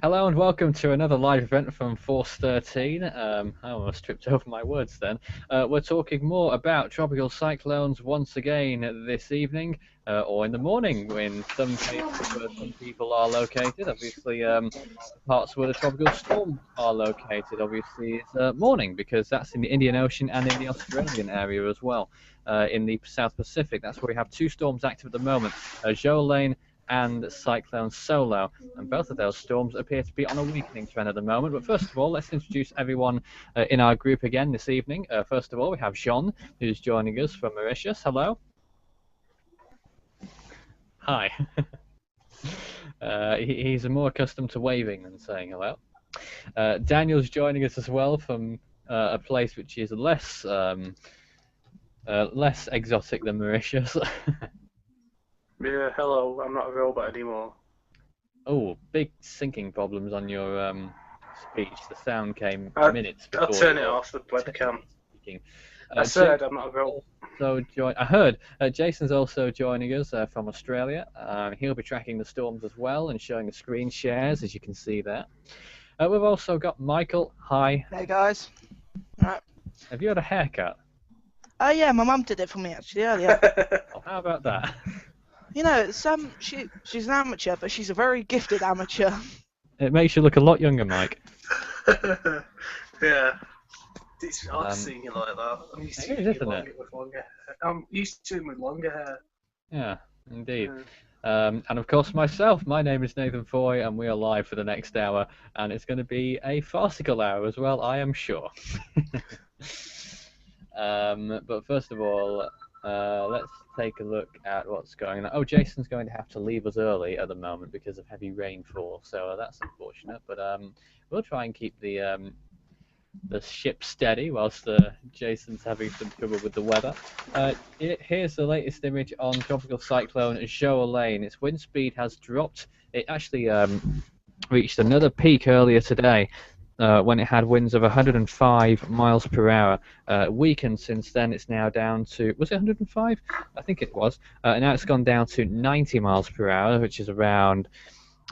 Hello and welcome to another live event from Force 13. I almost tripped over my words then. We're talking more about tropical cyclones once again this evening, or in the morning in some cases where some people are located. Obviously, parts where the tropical storms are located, obviously, it's morning because that's in the Indian Ocean and in the Australian area as well. In the South Pacific, that's where we have two storms active at the moment, Joalane and Cyclone Solo, and both of those storms appear to be on a weakening trend at the moment. But first of all, let's introduce everyone in our group again this evening. First of all, we have Jean, who's joining us from Mauritius. Hello. Hi. He's more accustomed to waving than saying hello. Daniel's joining us as well from a place which is less exotic than Mauritius. Yeah, hello, I'm not a robot anymore. Oh, big syncing problems on your speech. The sound came I'll minutes before. I'll turn it off the webcam. Speaking. I said I'm not a robot. I heard Jason's also joining us from Australia. He'll be tracking the storms as well and showing the screen shares, as you can see there. We've also got Michael. Hi. Hey guys. Right. Have you had a haircut? Oh yeah, my mum did it for me actually earlier. Well, how about that? You know, it's she's an amateur, but she's a very gifted amateur. It makes you look a lot younger, Mike. Yeah. It's odd seeing you like that. I'm used to It is, isn't it? with longer hair. I'm used to him with longer hair. Yeah, indeed. Yeah. And of course myself, my name is Nathan Foy, and we are live for the next hour, and it's going to be a farcical hour as well, I am sure. But first of all, let's take a look at what's going on. Oh, Jason's going to have to leave us early at the moment because of heavy rainfall, so that's unfortunate. But we'll try and keep the ship steady whilst Jason's having some trouble with the weather. Here's the latest image on tropical cyclone Joalane. Its wind speed has dropped. It actually reached another peak earlier today. When it had winds of 105 miles per hour. Weakened since then, it's now down to, was it 105? I think it was. Now it's gone down to 90 miles per hour, which is around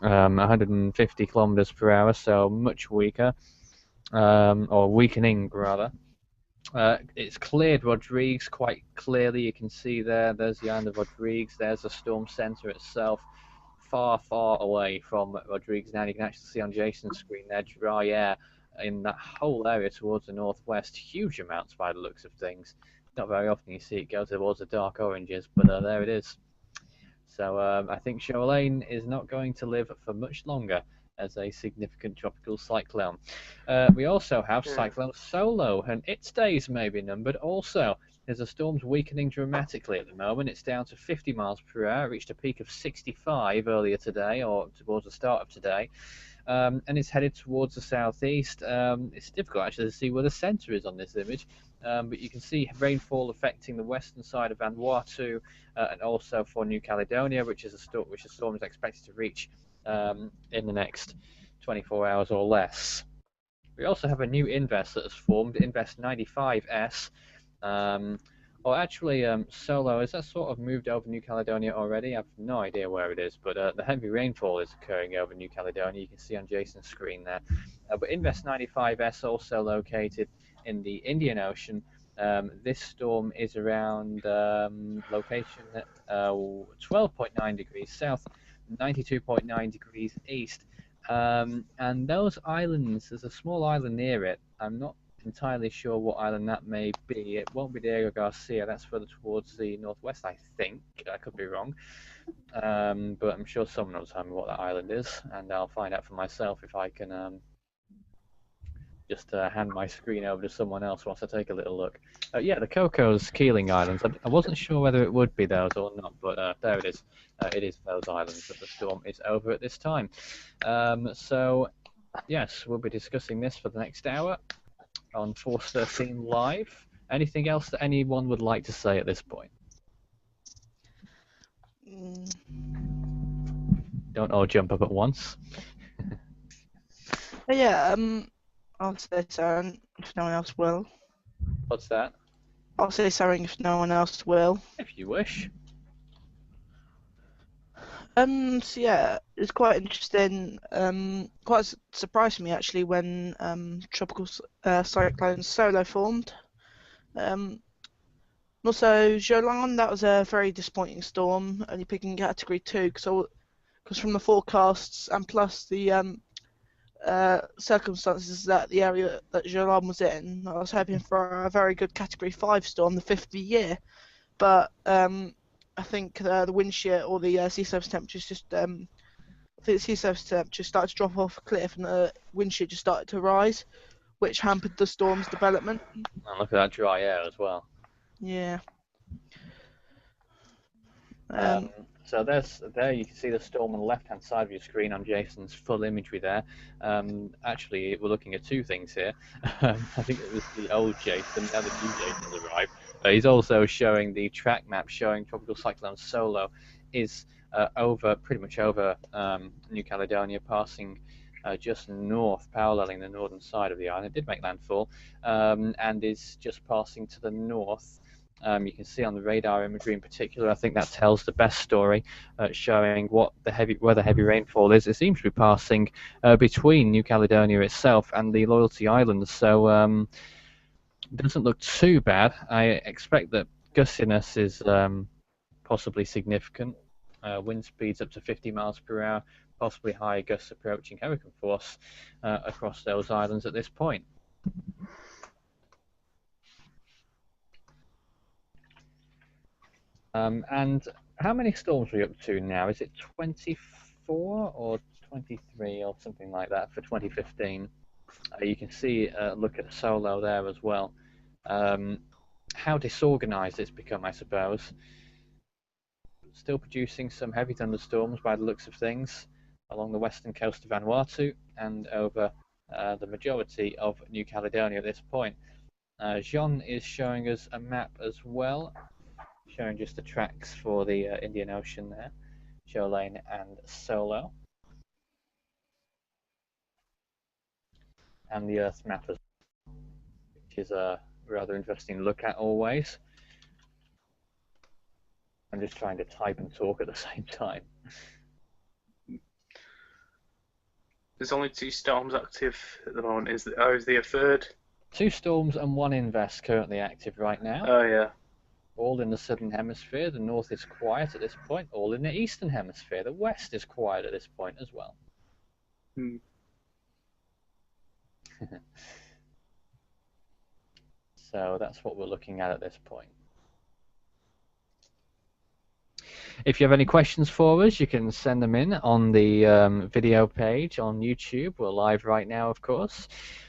150 kilometers per hour, so much weaker, or weakening rather. It's cleared Rodrigues quite clearly. You can see there's the island of Rodrigues, there's the storm center itself. Far away from Rodrigues now. You can actually see on Jason's screen there dry air in that whole area towards the northwest. Huge amounts by the looks of things. Not very often you see it go towards the dark oranges, but there it is. So I think Joalane is not going to live for much longer as a significant tropical cyclone. We also have Cyclone Solo, and its days may be numbered also. As the storm's weakening dramatically at the moment, it's down to 50 miles per hour, reached a peak of 65 earlier today, or towards the start of today, and it's headed towards the southeast. It's difficult actually to see where the centre is on this image, but you can see rainfall affecting the western side of Vanuatu, and also for New Caledonia, which the storm is expected to reach in the next 24 hours or less. We also have a new invest that has formed, Invest 95S. Or actually, Solo, is that sort of moved over New Caledonia already? I've no idea where it is, but the heavy rainfall is occurring over New Caledonia. You can see on Jason's screen there. But Invest 95S also located in the Indian Ocean. This storm is around location 12.9 degrees south, 92.9 degrees east. And those islands, there's a small island near it. I'm not entirely sure what island that may be. It won't be Diego Garcia. That's further towards the northwest, I think. I could be wrong. But I'm sure someone will tell me what that island is, and I'll find out for myself if I can just hand my screen over to someone else whilst I take a little look. Yeah, the Cocos Keeling Islands. I wasn't sure whether it would be those or not, but there it is. It is those islands that the storm is over at this time. So, yes, we'll be discussing this for the next hour on Force 13 Live. Anything else that anyone would like to say at this point? Don't all jump up at once. Yeah, I'll say something if no one else will. What's that? I'll say something if no one else will. If you wish. So yeah, it's quite interesting. Quite surprised me actually when tropical cyclone Solo formed. Also, Joalane, that was a very disappointing storm, only picking category 2 because from the forecasts and plus the circumstances that the area that Joalane was in, I was hoping for a very good category 5 storm, the 5th of the year. But I think the wind shear or the sea surface temperatures just I think the sea surface temperature started to drop off a cliff and the wind shear just started to rise, which hampered the storm's development. And look at that dry air as well. Yeah. So there you can see the storm on the left-hand side of your screen on Jason's full imagery there. Actually, we're looking at two things here. I think it was the old Jason, now the new Jason's arrived. He's also showing the track map showing Tropical Cyclone Solo is pretty much over New Caledonia, passing just north, paralleling the northern side of the island. It did make landfall, and is just passing to the north. You can see on the radar imagery in particular, I think that tells the best story, showing where the heavy rainfall is. It seems to be passing between New Caledonia itself and the Loyalty Islands, so it doesn't look too bad. I expect that gustiness is possibly significant. Wind speeds up to 50 miles per hour, possibly higher gusts approaching hurricane force across those islands at this point. And how many storms are we up to now? Is it 24 or 23 or something like that for 2015? You can see, look at Solo there as well. How disorganized it's become, I suppose. Still producing some heavy thunderstorms by the looks of things along the western coast of Vanuatu and over the majority of New Caledonia at this point. Jean is showing us a map as well, showing just the tracks for the Indian Ocean there, Joalane and Solo. And the Earth map as well, which is a rather interesting look at always. I'm just trying to type and talk at the same time. There's only 2 storms active at the moment. Is there a third? 2 storms and 1 invest currently active right now. Oh yeah. All in the southern hemisphere. The north is quiet at this point. All in the eastern hemisphere. The west is quiet at this point as well. So that's what we're looking at this point. If you have any questions for us, you can send them in on the video page on YouTube. We're live right now, of course.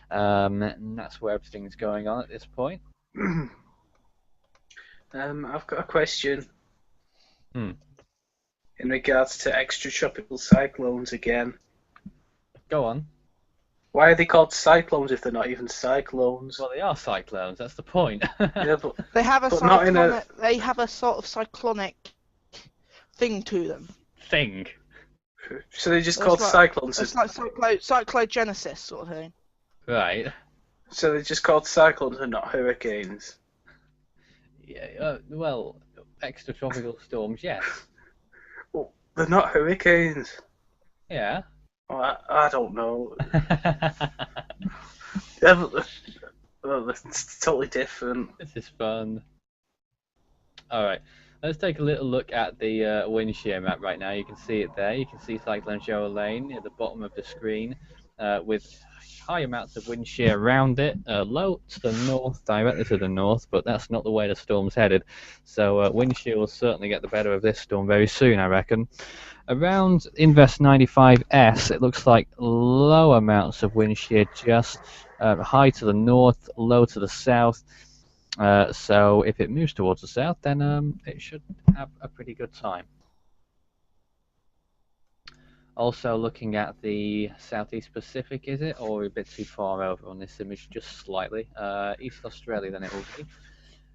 And that's where everything's going on at this point. I've got a question. Hmm. In regards to extratropical cyclones again. Go on. Why are they called cyclones if they're not even cyclones? Well, they are cyclones. That's the point. Yeah, but They have they have a sort of cyclonic thing to them. Thing. So they're just called cyclones. It's like cyclogenesis sort of thing. Right. So they're just called cyclones and not hurricanes. Yeah. Well, extratropical storms, yes. Well, they're not hurricanes. Yeah. Well, I don't know. Yeah, well, it's totally different. This is fun. All right. Let's take a little look at the wind shear map right now. You can see it there. You can see Cyclone Joalane at the bottom of the screen with high amounts of wind shear around it, low to the north, directly to the north, but that's not the way the storm's headed. So wind shear will certainly get the better of this storm very soon, I reckon. Around Invest 95S, it looks like low amounts of wind shear, just high to the north, low to the south. So if it moves towards the south, then it should have a pretty good time. Also looking at the Southeast Pacific, is it? Or a bit too far over on this image, just slightly. East Australia, then it will be.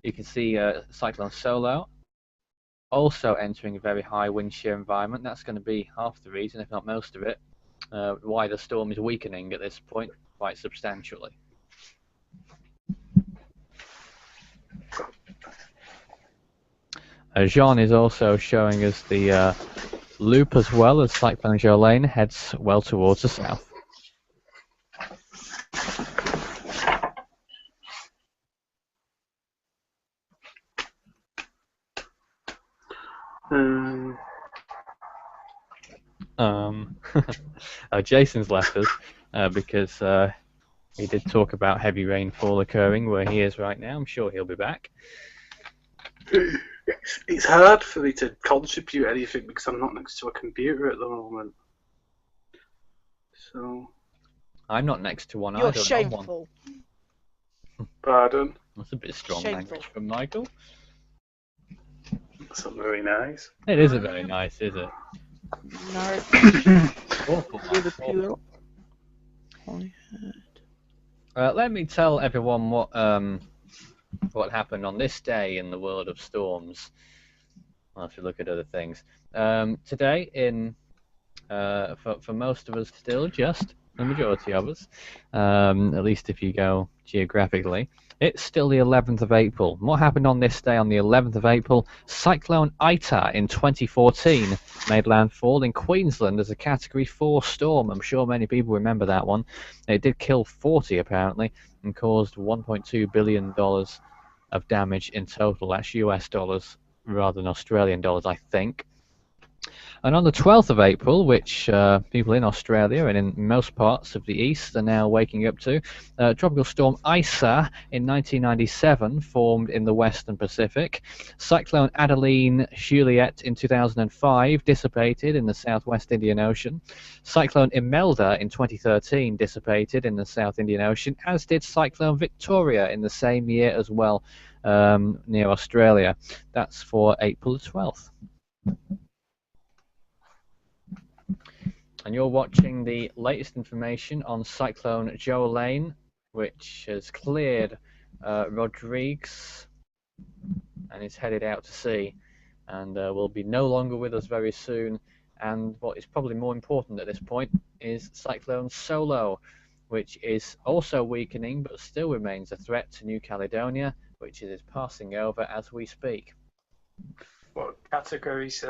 You can see Cyclone Solo also entering a very high wind shear environment. That's going to be half the reason, if not most of it, why the storm is weakening at this point quite substantially. Jean is also showing us the loop as well as Cyclone Joalane heads well towards the south. Jason's left us because he did talk about heavy rainfall occurring where he is right now. I'm sure he'll be back. It's hard for me to contribute anything because I'm not next to a computer at the moment. So. I'm not next to one You're either. shameful. Pardon? That's a bit strong Shameful. language from Michael. That's not very nice. It isn't very nice, is it? No. Awful. With a Awful. pure. Let me tell everyone what happened on this day in the world of storms. I'll have to look at other things. Today, for most of us still, just the majority of us, at least if you go geographically, it's still the 11th of April. What happened on this day on the 11th of April? Cyclone Ita in 2014 made landfall in Queensland as a Category 4 storm. I'm sure many people remember that one. It did kill 40 apparently and caused $1.2 billion of damage in total. That's US dollars rather than Australian dollars, I think. And on the 12th of April, which people in Australia and in most parts of the east are now waking up to, Tropical Storm Isa in 1997 formed in the western Pacific. Cyclone Adeline Juliet in 2005 dissipated in the southwest Indian Ocean. Cyclone Imelda in 2013 dissipated in the South Indian Ocean, as did Cyclone Victoria in the same year as well, near Australia. That's for April the 12th. And you're watching the latest information on Cyclone Joalane, which has cleared Rodrigues and is headed out to sea and will be no longer with us very soon. And what is probably more important at this point is Cyclone Solo, which is also weakening but still remains a threat to New Caledonia, which it is passing over as we speak. What category's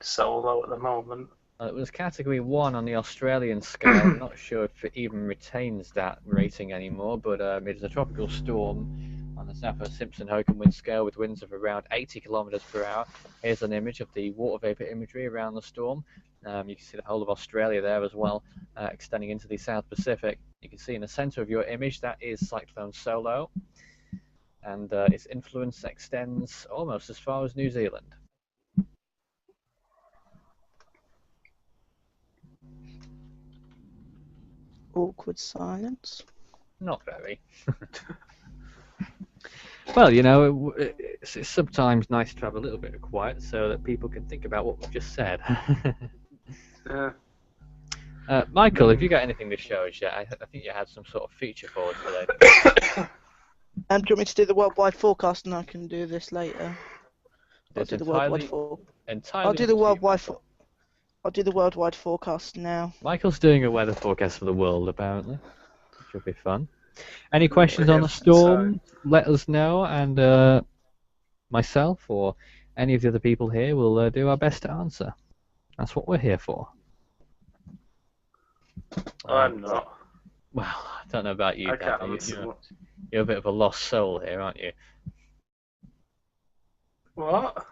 solo at the moment? It was Category 1 on the Australian scale. I'm not sure if it even retains that rating anymore, but it is a tropical storm on the Saffir-Simpson-Hogan wind scale with winds of around 80 kilometers per hour. Here's an image of the water vapor imagery around the storm. You can see the whole of Australia there as well, extending into the South Pacific. You can see in the center of your image that is Cyclone Solo, and its influence extends almost as far as New Zealand. Awkward silence. Not very. Well, you know, it's sometimes nice to have a little bit of quiet so that people can think about what we've just said. Michael, have you got anything to show us yet? I think you had some sort of feature for us today. Do you want me to do the worldwide forecast, and I can do this later? I'll do the worldwide forecast now. Michael's doing a weather forecast for the world, apparently. Should be fun. Any questions on the storm? Let us know, and myself or any of the other people here will do our best to answer. That's what we're here for. I'm not. Well, I don't know about you. I can't answer. You're a bit of a lost soul here, aren't you? What?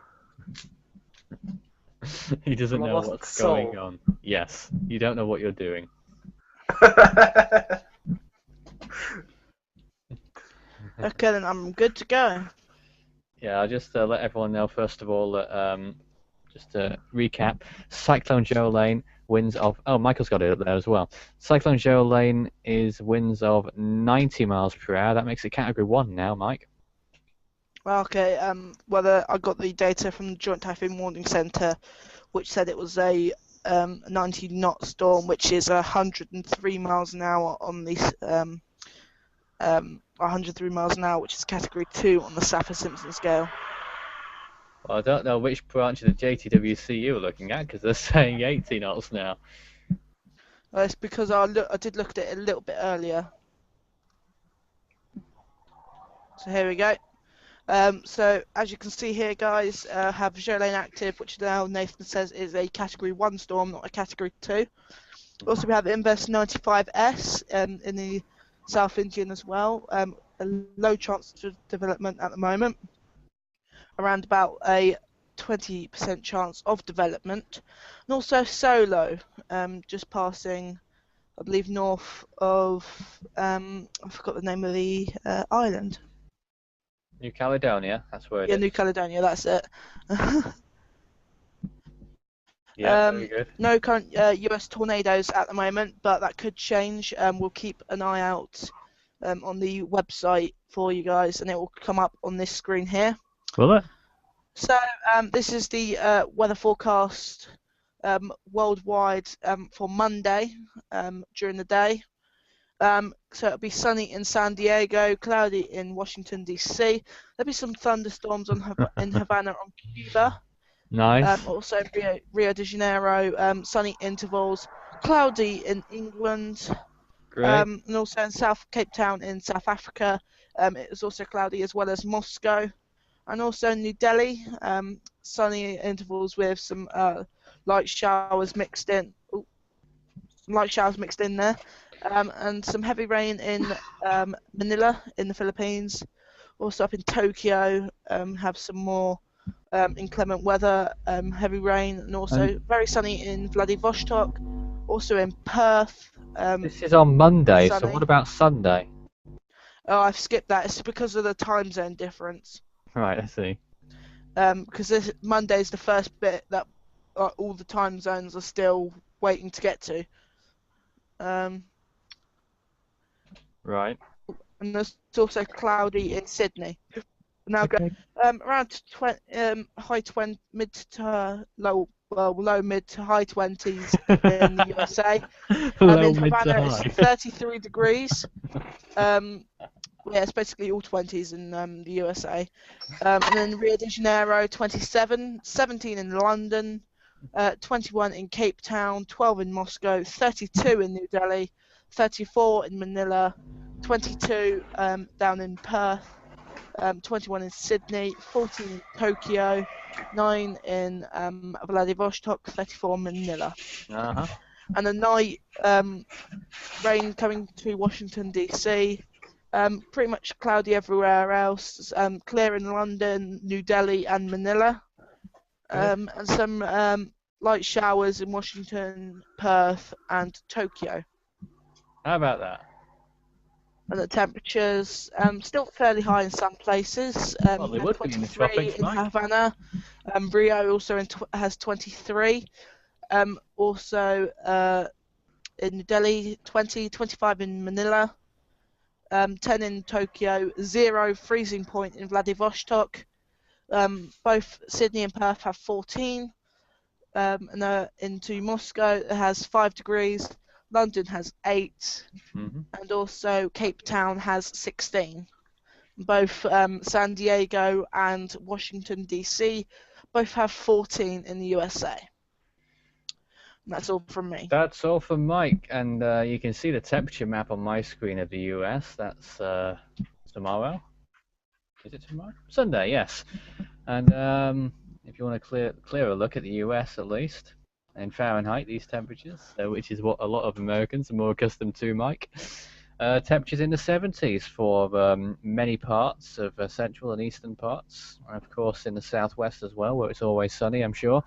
He doesn't know what's going on. Yes, you don't know what you're doing. Okay, then I'm good to go. Yeah, I'll just let everyone know first of all that just to recap, Cyclone Joalane winds of Michael's got it up there as well. Cyclone Joalane is winds of 90 miles per hour. That makes it Category 1 now, Mike. Okay, whether I got the data from the Joint Typhoon Warning Centre, which said it was a 90-knot storm, which is 103 miles an hour on the 103 miles an hour, which is Category 2 on the Saffir-Simpson scale. Well, I don't know which branch of the JTWC you were looking at, because they're saying 80 knots now. It's because I did look at it a little bit earlier. So here we go. So as you can see here, guys, have Joalane active, which now Nathan says is a Category 1 storm, not a Category 2. Also, we have Invest 95S in the South Indian as well. A low chance of development at the moment, around about a 20% chance of development. And also Solo, just passing, I believe, north of, I forgot the name of the island. New Caledonia, that's where it Yeah, is. New Caledonia, that's it. Yeah, very good. No current US tornadoes at the moment, but that could change. We'll keep an eye out on the website for you guys, and it will come up on this screen here. Will it? So this is the weather forecast worldwide for Monday during the day. So it'll be sunny in San Diego, cloudy in Washington DC. There'll be some thunderstorms in Havana on Cuba. Nice. Also Rio de Janeiro, sunny intervals, cloudy in England. Great. And also in Cape Town in South Africa, it is also cloudy, as well as Moscow. And also New Delhi, sunny intervals with some light showers mixed in. There, and some heavy rain in Manila in the Philippines. Also up in Tokyo, have some more inclement weather, heavy rain, and also very sunny in Vladivostok. Also in Perth. This is on Monday, so sunny. what about Sunday? Oh, I've skipped that. It's because of the time zone difference. Right, I see. Because Monday is the first bit that all the time zones are still waiting to get to. Right. And there's also cloudy in Sydney. Now Okay. Around mid to low mid to high 20s in the USA. Low, In mid to Havana high. it's 33 degrees. Yeah, it's basically all 20s in the USA. And then Rio de Janeiro 27, 17 in London, 21 in Cape Town, 12 in Moscow, 32 in New Delhi, 34 in Manila, 22 down in Perth, 21 in Sydney, 14 in Tokyo, 9 in Vladivostok, 34 in Manila. Uh-huh. And the night, rain coming to Washington DC, pretty much cloudy everywhere else, clear in London, New Delhi and Manila, and some light showers in Washington, Perth and Tokyo. How about that? And the temperatures still fairly high in some places. Well, they had would be in the 23 tropics, in Mike. Havana. Rio also has 23. Also in New Delhi, 20, 25 in Manila, 10 in Tokyo, 0 freezing point in Vladivostok. Both Sydney and Perth have 14. And into Moscow, it has 5 degrees. London has 8. Mm-hmm. And also Cape Town has 16. Both San Diego and Washington DC both have 14 in the USA. And that's all from me. That's all from Mike, and you can see the temperature map on my screen of the US. That's tomorrow. Is it tomorrow? Sunday, yes. And if you want a clearer look at the US, at least in Fahrenheit, these temperatures, which is what a lot of Americans are more accustomed to, Mike. Temperatures in the 70s for many parts of central and eastern parts, and of course in the southwest as well, where it's always sunny, I'm sure.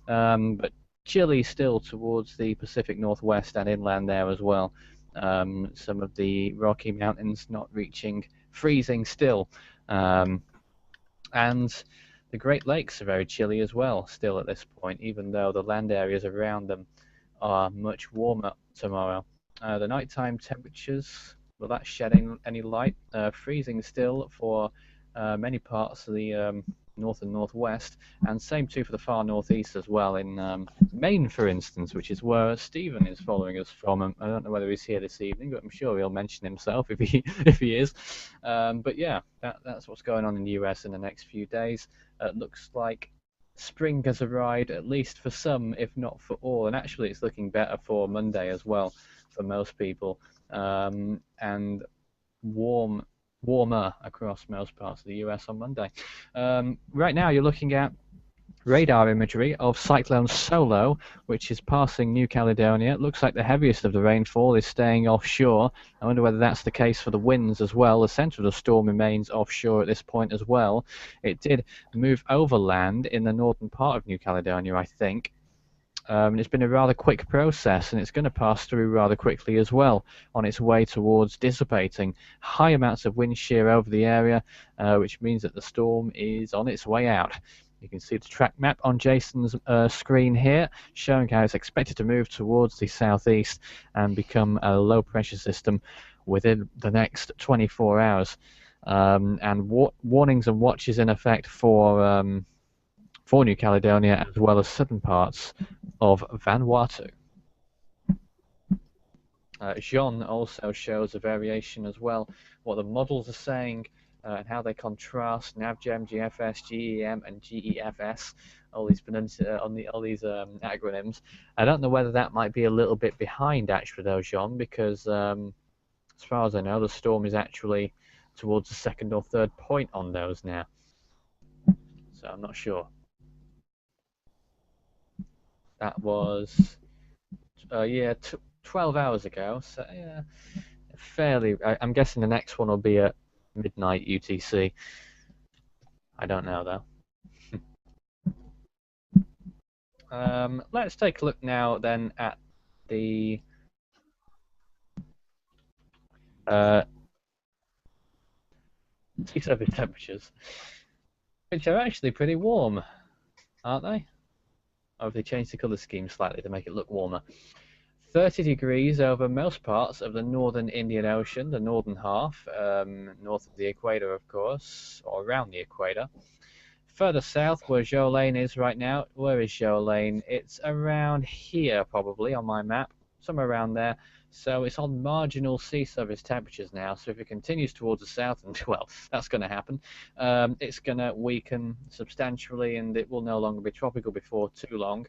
But chilly still towards the Pacific Northwest and inland there as well. Some of the Rocky Mountains not reaching freezing still. And the Great Lakes are very chilly as well still at this point, even though the land areas around them are much warmer tomorrow. The nighttime temperatures, will that shed any light? Freezing still for many parts of the north and northwest, and same too for the far northeast as well, in Maine, for instance, which is where Stephen is following us from. I don't know whether he's here this evening, but I'm sure he'll mention himself if he is. But yeah, that's what's going on in the US in the next few days. It looks like spring has arrived, at least for some, if not for all, and actually it's looking better for Monday as well for most people, and warm warmer across most parts of the US on Monday. Right now, you're looking at radar imagery of Cyclone Solo, which is passing New Caledonia. It looks like the heaviest of the rainfall is staying offshore. I wonder whether that's the case for the winds as well. The center of the storm remains offshore at this point as well. It did move overland in the northern part of New Caledonia, I think. It's been a rather quick process, and it's going to pass through rather quickly as well on its way towards dissipating. High amounts of wind shear over the area, which means that the storm is on its way out. You can see the track map on Jason's screen here, showing how it's expected to move towards the southeast and become a low-pressure system within the next 24 hours. And warnings and watches in effect for New Caledonia, as well as southern parts of Vanuatu. Jean also shows a variation as well, what the models are saying, and how they contrast NavGem, GFS, GEM, and GEFS. All these acronyms. I don't know whether that might be a little bit behind actually, though, Jean, because as far as I know, the storm is actually towards the second or third point on those now. So I'm not sure. That was 12 hours ago. So yeah, fairly. I'm guessing the next one will be at midnight UTC. I don't know though. Let's take a look now then at the sea surface temperatures, which are actually pretty warm, aren't they? Or have they changed the colour scheme slightly to make it look warmer? 30 degrees over most parts of the northern Indian Ocean, the northern half, north of the equator, of course, or around the equator. Further south, where Joalane is right now, where is Joalane? It's around here, probably, on my map, somewhere around there. So it's on marginal sea surface temperatures now. So if it continues towards the south, and well, that's going to happen, it's going to weaken substantially, and it will no longer be tropical before too long.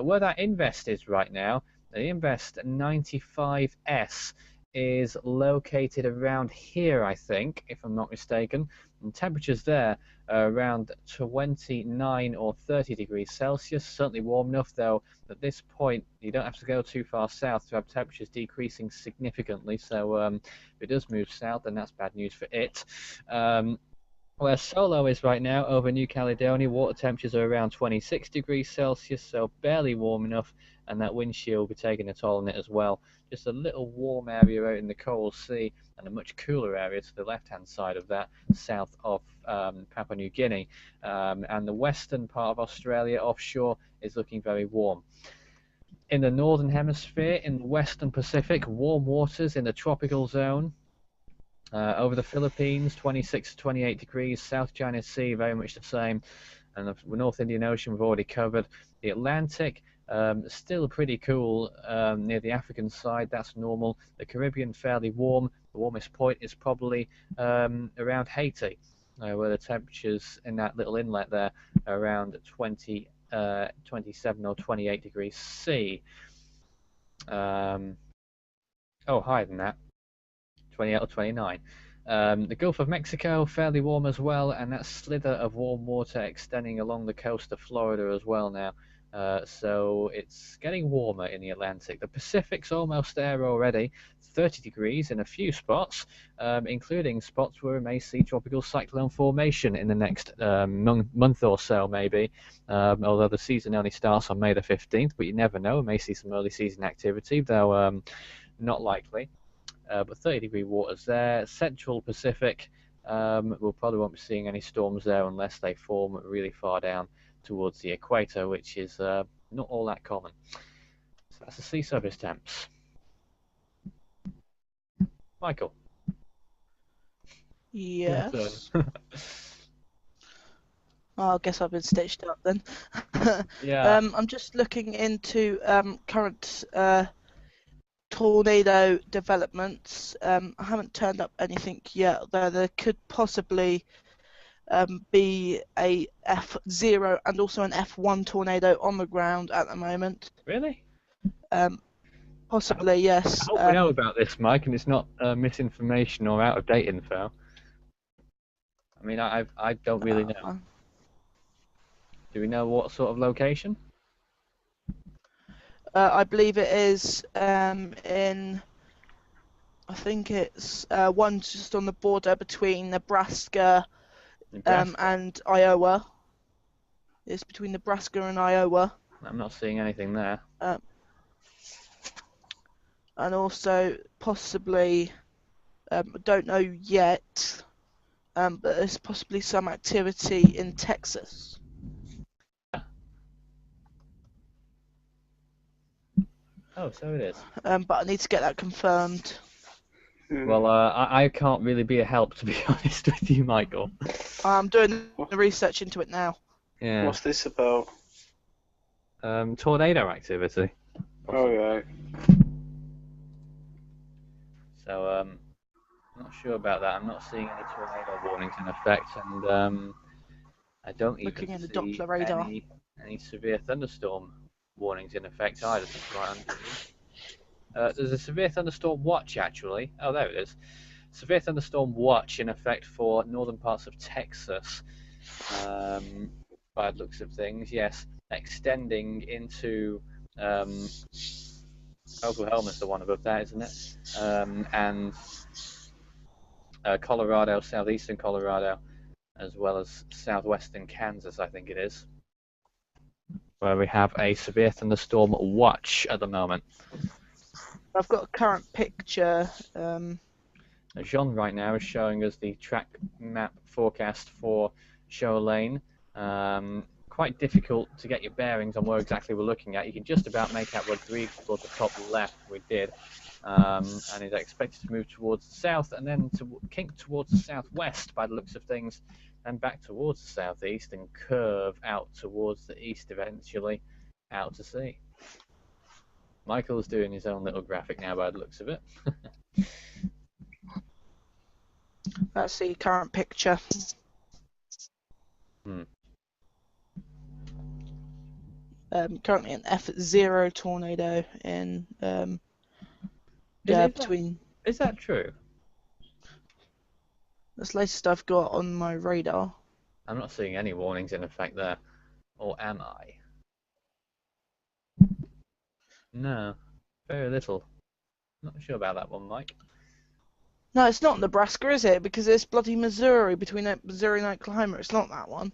Where that invest is right now, the Invest 95S is located around here, I think, if I'm not mistaken. And temperatures there are around 29 or 30 degrees Celsius. Certainly warm enough, though, at this point you don't have to go too far south to have temperatures decreasing significantly. So if it does move south, then that's bad news for it. Where Solo is right now, over New Caledonia, water temperatures are around 26 degrees Celsius, so barely warm enough, and that wind shear will be taking a toll on it as well. Just a little warm area out in the Coral Sea, and a much cooler area to the left-hand side of that, south of Papua New Guinea. And the western part of Australia offshore is looking very warm. In the northern hemisphere, in the western Pacific, warm waters in the tropical zone. Over the Philippines, 26 to 28 degrees. South China Sea, very much the same. And the North Indian Ocean we've already covered. The Atlantic, still pretty cool near the African side. That's normal. The Caribbean, fairly warm. The warmest point is probably around Haiti, where the temperatures in that little inlet there are around 27 or 28 degrees C. Oh, higher than that. 28 or 29. The Gulf of Mexico, fairly warm as well, and that slither of warm water extending along the coast of Florida as well now. So it's getting warmer in the Atlantic. The Pacific's almost there already, 30 degrees in a few spots, including spots where we may see tropical cyclone formation in the next month or so, maybe. Although the season only starts on May the 15th, but you never know. We may see some early season activity, though not likely. But 30-degree waters there. Central Pacific, we'll probably won't be seeing any storms there unless they form really far down towards the equator, which is not all that common. So that's the sea surface temps. Michael. Yes. Oh, I guess I've been stitched up then. Yeah. I'm just looking into current tornado developments. I haven't turned up anything yet, though there could possibly be a F0 and also an F1 tornado on the ground at the moment. Really? Possibly, yes. I hope we know about this, Mike, and it's not misinformation or out-of-date info. mean, I don't really know. Do we know what sort of location? I believe it is in. I think it's one just on the border between Nebraska, Nebraska. and Iowa. It's between Nebraska and Iowa. I'm not seeing anything there. And also possibly, don't know yet, but there's possibly some activity in Texas. Oh, so it is. But I need to get that confirmed. Well, I can't really be a help, to be honest with you, Michael. I'm doing the research into it now. Yeah. What's this about? Tornado activity. Oh yeah. So, I'm not sure about that. I'm not seeing any tornado warnings in effect, and I don't Looking even in the see Doppler radar. any severe thunderstorm warnings in effect either. That's right underneath. There's a severe thunderstorm watch, actually. Oh, there it is. Severe thunderstorm watch in effect for northern parts of Texas. By the looks of things, yes. Extending into Oklahoma's the one above that, isn't it? And Colorado, southeastern Colorado, as well as southwestern Kansas, I think it is, where we have a severe thunderstorm watch at the moment. I've got a current picture. Jean right now is showing us the track map forecast for Joalane. Quite difficult to get your bearings on where exactly we're looking at. You can just about make out where Green towards the top left we did, and is expected to move towards the south and then to kink towards the southwest by the looks of things, and back towards the southeast and curve out towards the east eventually, out to sea. Michael's doing his own little graphic now by the looks of it. That's the current picture. Currently an F0 tornado in between. Is that true? That's the latest I've got on my radar. I'm not seeing any warnings in effect there. Or am I? No, very little. Not sure about that one, Mike. No, it's not Nebraska, is it? Because it's bloody Missouri, between Missouri and Oklahoma. It's not that one.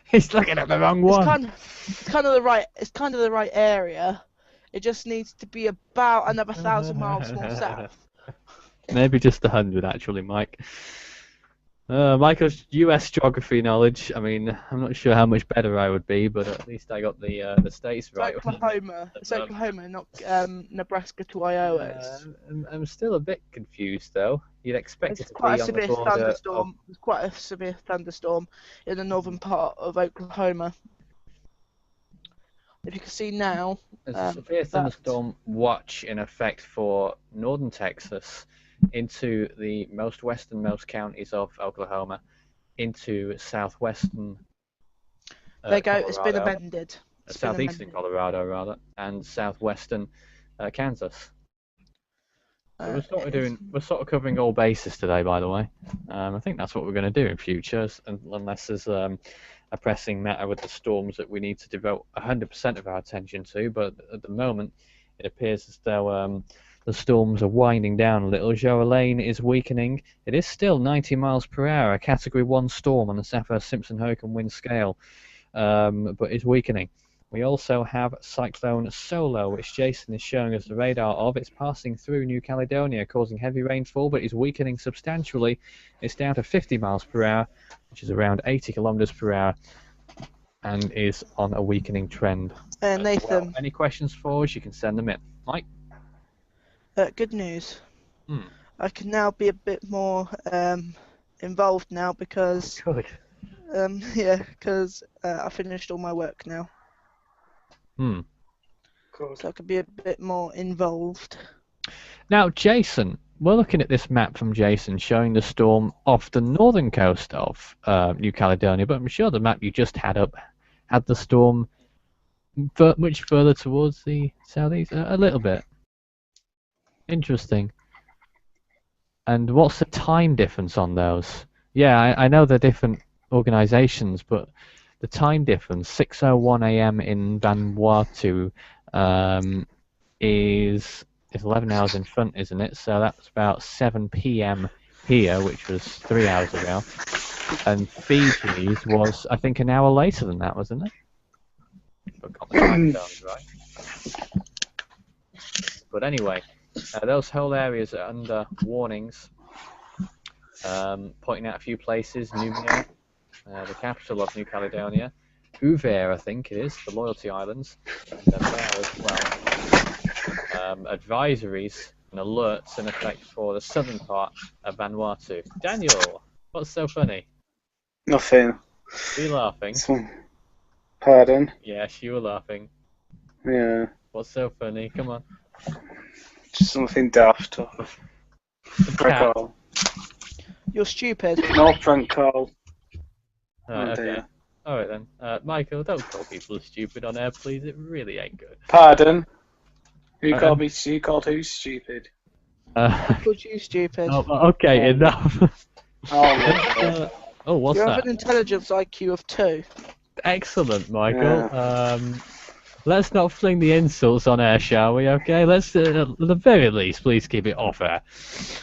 He's looking at the wrong one. It's kind of the right area. It just needs to be about another 1,000 miles more south. Maybe just 100, actually, Mike. Michael's US geography knowledge, I mean, I'm not sure how much better I would be, but at least I got the states right. It's Oklahoma, not Nebraska to Iowa. I'm still a bit confused, though. You'd expect it to be quite a on the severe border thunderstorm. There's quite a severe thunderstorm in the northern part of Oklahoma. If you can see now, there's a severe thunderstorm watch in effect for northern Texas, into the most westernmost counties of Oklahoma, into southwestern there you go, Colorado, it's been amended. Southeastern Colorado, rather, and southwestern Kansas. So we're sort of covering all bases today, by the way. I think that's what we're going to do in future, unless there's a pressing matter with the storms that we need to devote 100% of our attention to. But at the moment, it appears as though the storms are winding down a little. Joalane is weakening. It is still 90 miles per hour, a Category 1 storm on the Saffir-Simpson hurricane wind scale, but is weakening. We also have Cyclone Solo, which Jason is showing us the radar of. It's passing through New Caledonia, causing heavy rainfall, but is weakening substantially. It's down to 50 miles per hour, which is around 80 kilometers per hour, and is on a weakening trend. Nathan, well. Any questions for us, you can send them in. Mike? Good news. I can now be a bit more involved now because I finished all my work now. Good. So I could be a bit more involved. Now, Jason, we're looking at this map from Jason showing the storm off the northern coast of New Caledonia, but I'm sure the map you just had up had the storm much further towards the southeast, a little bit. Interesting. And what's the time difference on those? Yeah, I know they're different organisations, but the time difference, 6:01 a.m. in Vanuatu, is 11 hours in front, isn't it? So that's about 7 p.m. here, which was 3 hours ago. And Fiji's was, I think, an hour later than that, wasn't it? If I've got the time zones right. But anyway, those whole areas are under warnings, pointing out a few places: Numia, the capital of New Caledonia, Uvair, I think it is, the Loyalty Islands, and there as well. Advisories and alerts in effect for the southern part of Vanuatu. Daniel, what's so funny? Nothing. Are you laughing? Pardon? Yes, you were laughing. Yeah. What's so funny? Come on. Just something daft. Prank call. You're stupid. No prank call. Okay. Dear. Alright then. Michael, don't call people stupid on air, please. It really ain't good. Pardon? Who called me? You called who stupid? I called you stupid. Oh, okay, enough. What's You that? have an intelligence IQ of 2. Excellent, Michael. Yeah. Let's not fling the insults on air, shall we? Okay, let's at the very least, please keep it off air.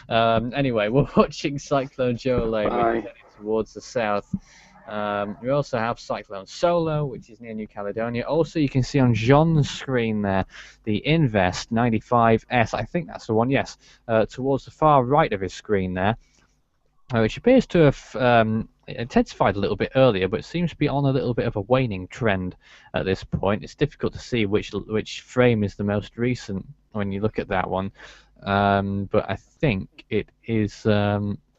Anyway, we're watching Cyclone Joalane, which is heading towards the south. We also have Cyclone Solo, which is near New Caledonia. Also, you can see on Jean's screen there the Invest 95S. I think that's the one. Yes, towards the far right of his screen there, which appears to have intensified a little bit earlier, but seems to be on a little bit of a waning trend at this point. It's difficult to see which frame is the most recent when you look at that one, but I think it is.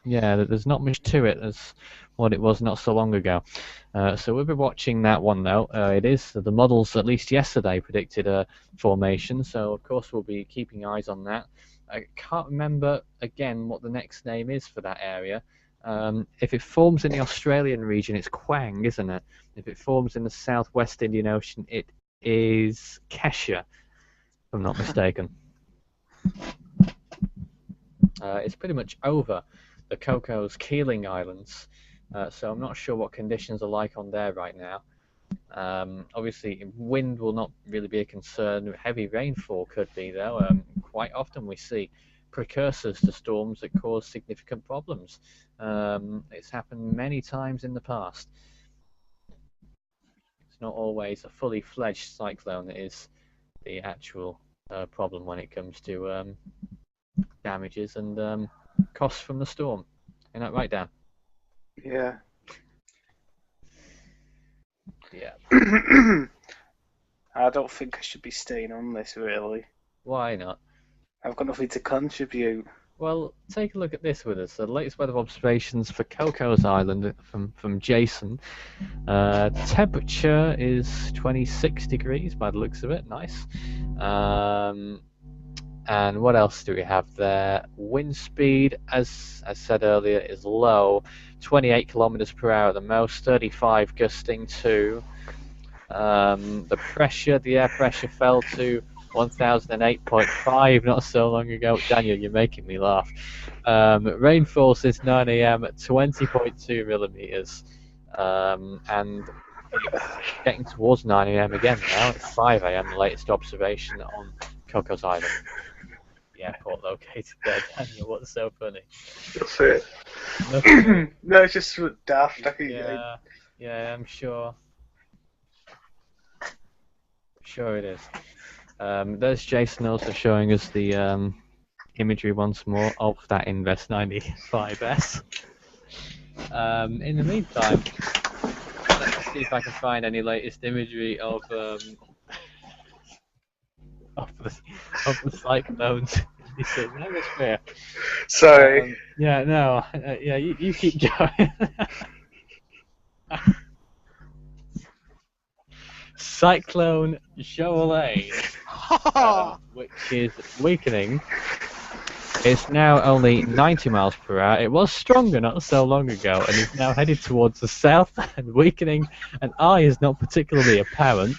Yeah, there's not much to it as what it was not so long ago. So we'll be watching that one though. It is the models, at least yesterday, predicted a formation, so of course we'll be keeping eyes on that. I can't remember again what the next name is for that area. If it forms in the Australian region, it's Quang, isn't it? If it forms in the southwest Indian Ocean, it is Kesha, if I'm not mistaken. It's pretty much over the Cocos Keeling Islands, so I'm not sure what conditions are like on there right now. Obviously, wind will not really be a concern. Heavy rainfall could be, though. Quite often we see precursors to storms that cause significant problems. It's happened many times in the past. It's not always a fully fledged cyclone that is the actual problem when it comes to damages and costs from the storm. Isn't that right, Dan? Yeah. Yeah. I don't think I should be staying on this, really. Why not? I've got nothing to contribute. Well, take a look at this with us. The latest weather observations for Cocos Island from Jason. Temperature is 26 degrees by the looks of it. Nice. And what else do we have there? Wind speed, as I said earlier, is low. 28 kilometers per hour at the most, 35 gusting to. The air pressure fell to 1008.5 not so long ago. Daniel, you're making me laugh. Rainfall since 9 a.m. at 20.2 millimeters. And it's getting towards 9 a.m. again now. It's 5 a.m. the latest observation on Cocos Island. The airport located there. Daniel, what's so funny? That's it. No, it's just daft. Yeah, I'm sure. Sure it is. There's Jason also showing us the imagery once more of that Invest 95S. In the meantime, let's see if I can find any latest imagery of the cyclones in the southern hemisphere. Sorry. You keep going. Cyclone Joalane, which is weakening It's now only 90 miles per hour. It was stronger not so long ago, and is now headed towards the south and weakening. An eye is not particularly apparent,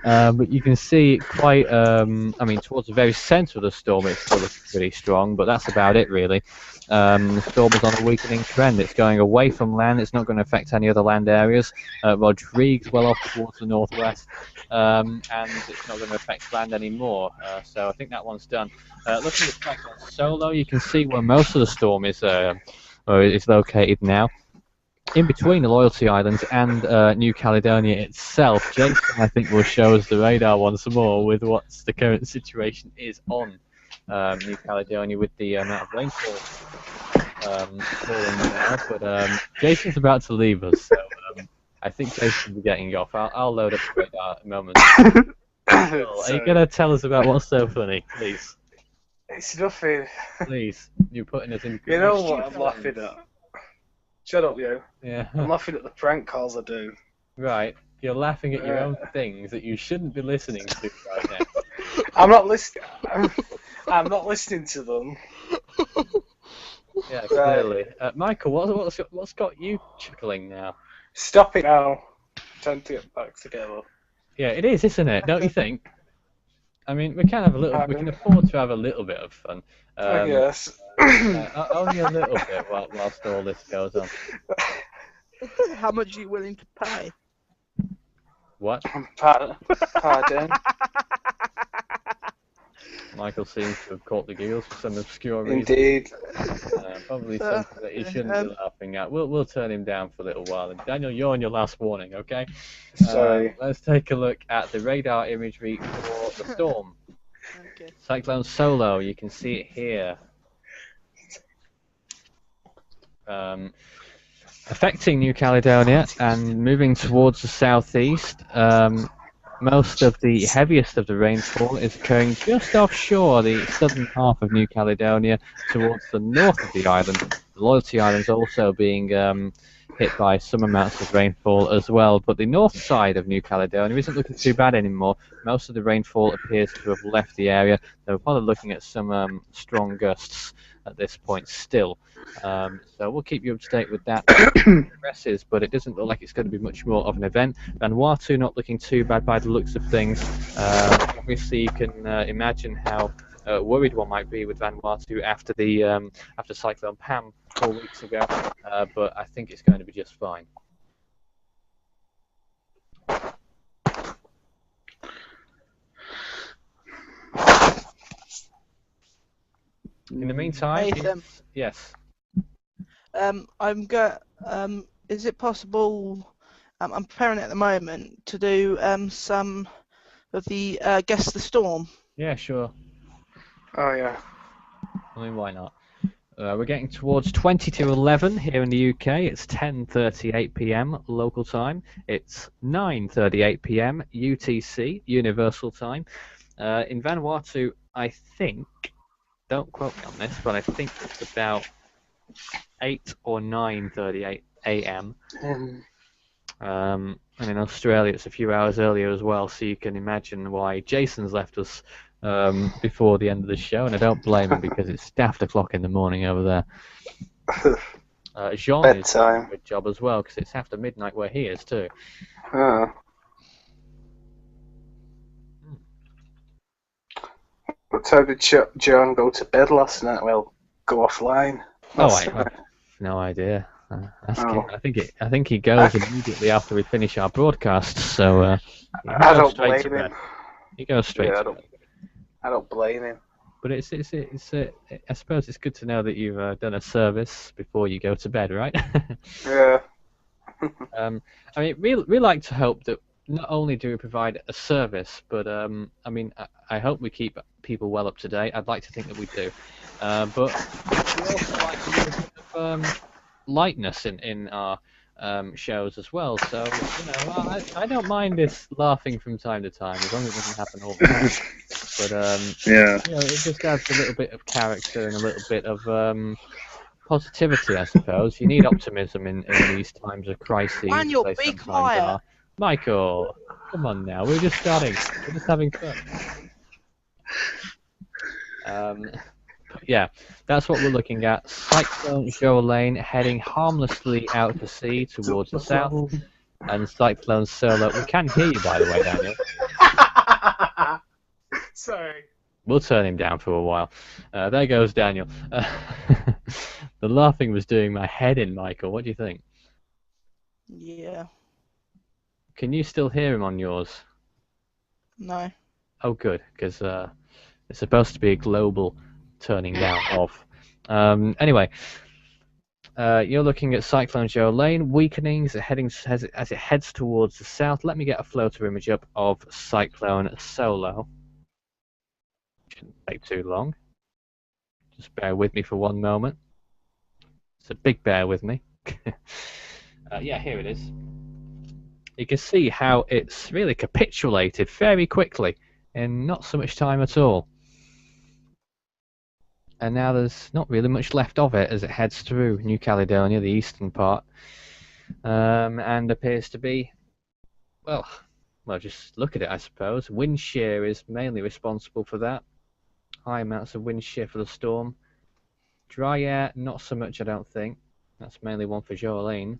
but you can see it quite. I mean, towards the very centre of the storm, it's still looking pretty strong, but that's about it really. The storm is on a weakening trend. It's going away from land. It's not going to affect any other land areas. Rodrigues well off towards the northwest, and it's not going to affect land anymore. So I think that one's done. Looking at Cyclone Solo, you can see where most of the storm is located now. In between the Loyalty Islands and New Caledonia itself. Jason, I think, will show us the radar once more with what the current situation is on New Caledonia with the amount of rainfall falling now. But Jason's about to leave us, so I think Jason will be getting off. I'll load up the radar in a moment. Are you going to tell us about what's so funny, please? It's nothing. Please, you're putting us in. You know what I'm laughing at? Shut up, you. Yeah. I'm laughing at the prank calls I do. Right. You're laughing at your own things that you shouldn't be listening to right now. I'm not listening. I'm not listening to them. Yeah, clearly. Michael, what's got you chuckling now? Stop it now. Time to get back together. Yeah, it is, isn't it? Don't you think? I mean, we can have a little. We can afford to have a little bit of fun. Yes. Only a little bit whilst all this goes on. How much are you willing to pay? What? Pardon? Michael seems to have caught the giggles for some obscure reason. Indeed. Probably something that he shouldn't be laughing at. We'll turn him down for a little while. And Daniel, you're on your last warning, okay? Sorry. Let's take a look at the radar imagery for the storm. Okay. Cyclone Solo, you can see it here. Affecting New Caledonia and moving towards the southeast. Most of the heaviest of the rainfall is occurring just offshore the southern half of New Caledonia towards the north of the island. The Loyalty Islands also being hit by some amounts of rainfall as well, but the north side of New Caledonia isn't looking too bad anymore. Most of the rainfall appears to have left the area. They're probably looking at some strong gusts at this point still. So we'll keep you up to date with that progresses, but it doesn't look like it's going to be much more of an event. Vanuatu not looking too bad by the looks of things. Obviously, you can imagine how worried one might be with Vanuatu after the after Cyclone Pam 4 weeks ago, but I think it's going to be just fine. In the meantime, Nathan, yes. is it possible? I'm preparing at the moment to do some of the Guess the Storm. Yeah, sure. Oh, yeah. I mean, why not? We're getting towards 20 to 11 here in the UK. It's 10:38 p.m. local time. It's 9:38 p.m. UTC, Universal Time. In Vanuatu, I think, don't quote me on this, but I think it's about 8 or 9:38 a.m. And in Australia, it's a few hours earlier as well, so you can imagine why Jason's left us before the end of the show, and I don't blame him because it's daft o'clock in the morning over there. Jean is doing a good job as well because it's after midnight where he is too. What time did John go to bed last night? Well, go offline. Oh, I have no idea. Ask him. I think he goes immediately after we finish our broadcast. So I don't blame him. He goes straight to bed. I don't blame him. But it's I suppose it's good to know that you've done a service before you go to bed, right? Yeah. I mean, we like to hope that not only do we provide a service, but I mean, I hope we keep people well up to date. I'd like to think that we do, but we also like to use a bit of lightness in our shows as well. So I don't mind this laughing from time to time as long as it doesn't happen all the time. But yeah, it just adds a little bit of character and a little bit of positivity, I suppose. You need optimism in these times of crises. Daniel, be quiet. Michael, come on now. We're just starting. We're just having fun. Yeah, that's what we're looking at. Cyclone Joalane heading harmlessly out to sea towards the south, and Cyclone Solo. We can hear you, by the way, Daniel. Sorry. We'll turn him down for a while. There goes Daniel. The laughing was doing my head in, Michael. What do you think? Yeah. Can you still hear him on yours? No. Oh, good, because it's supposed to be a global turning down of. Anyway, you're looking at Cyclone Joalane weakening as it heads towards the south. Let me get a floater image up of Cyclone Solo. Shouldn't take too long. Just bear with me for one moment. It's a big bear with me. Yeah, here it is. You can see how it's really capitulated very quickly in not so much time at all. And now there's not really much left of it as it heads through New Caledonia, the eastern part, and appears to be, well, just look at it, I suppose. Wind shear is mainly responsible for that. High amounts of wind shear for the storm. Dry air, not so much, I don't think. That's mainly one for Joalane.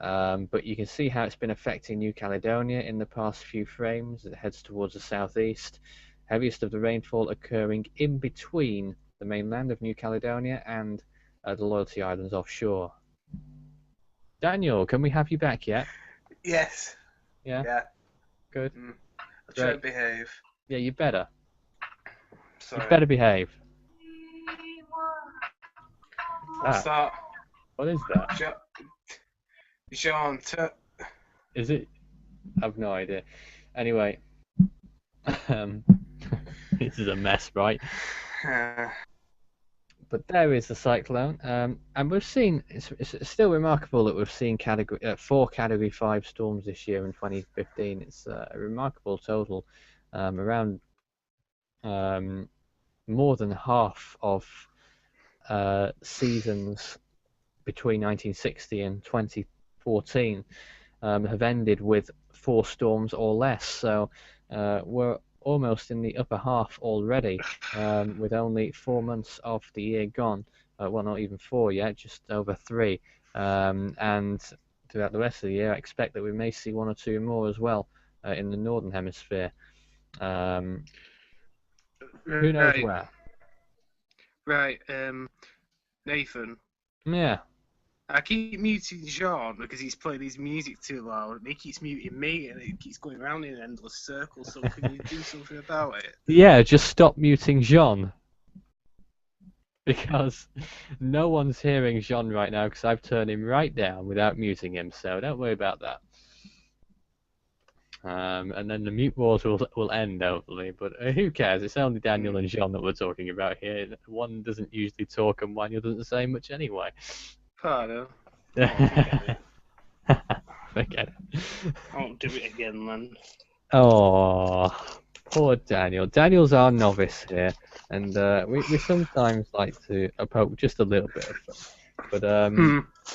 But you can see how it's been affecting New Caledonia in the past few frames as it heads towards the southeast. Heaviest of the rainfall occurring in between the mainland of New Caledonia and the Loyalty Islands offshore. Daniel, can we have you back yet? Yes. Yeah? Yeah. Good. I'll try to behave. Yeah, you better. Sorry. You better behave. What's that? What is that? Jean. Is it? I've no idea. Anyway, this is a mess, right? But there is the cyclone, and we've seen. It's still remarkable that we've seen four Category 5 storms this year in 2015. It's a remarkable total. Around more than half of seasons between 1960 and 2014 have ended with 4 storms or less. So we're almost in the upper half already, with only 4 months of the year gone. Well, not even 4 yet, just over 3. And throughout the rest of the year, I expect that we may see 1 or 2 more as well in the northern hemisphere. Who knows where? Right, Nathan. Yeah. I keep muting Jean because he's playing his music too loud, and he keeps muting me, and it keeps going around in an endless circle. So can you do something about it? Yeah, just stop muting Jean. Because no one's hearing Jean right now because I've turned him right down without muting him, so don't worry about that. And then the mute wars will end, hopefully, but who cares? It's only Daniel and Jean that we're talking about here. One doesn't usually talk and one doesn't say much anyway. Pardon? Forget it. I won't do it again, then. Oh, poor Daniel. Daniel's our novice here, and we sometimes like to poke just a little bit of fun. But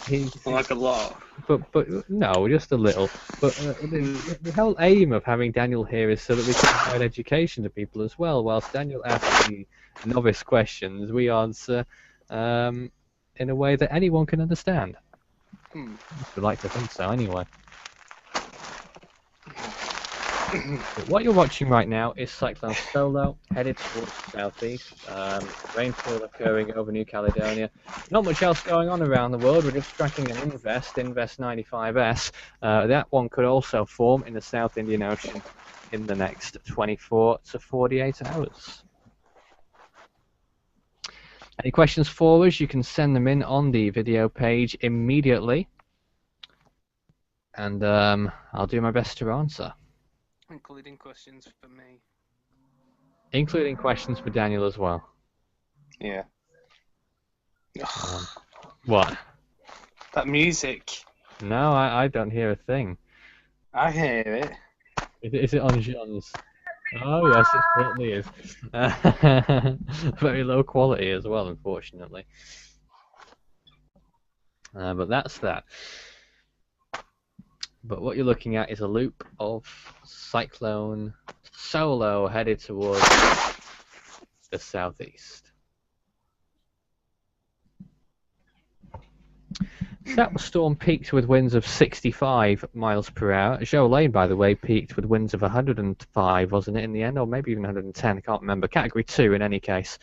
he's like a lot. But no, just a little. But the whole aim of having Daniel here is so that we can provide education to people as well. Whilst Daniel asks the novice questions, we answer in a way that anyone can understand. We like to think so, anyway. But what you're watching right now is Cyclone Solo headed towards the southeast. Rainfall occurring over New Caledonia. Not much else going on around the world. We're just tracking an Invest 95S. That one could also form in the South Indian Ocean in the next 24 to 48 hours. Any questions for us? You can send them in on the video page immediately. And I'll do my best to answer. Including questions for me. Including questions for Daniel as well. Yeah. What? That music. No, I don't hear a thing. I hear it. Is it on Jean's? Oh yes, it certainly is. Very low quality as well, unfortunately. But that's that. But what you're looking at is a loop of Cyclone Solo headed towards the southeast. That storm peaked with winds of 65 miles per hour. Joalane, by the way, peaked with winds of 105, wasn't it, in the end? Or maybe even 110, I can't remember. Category 2 in any case.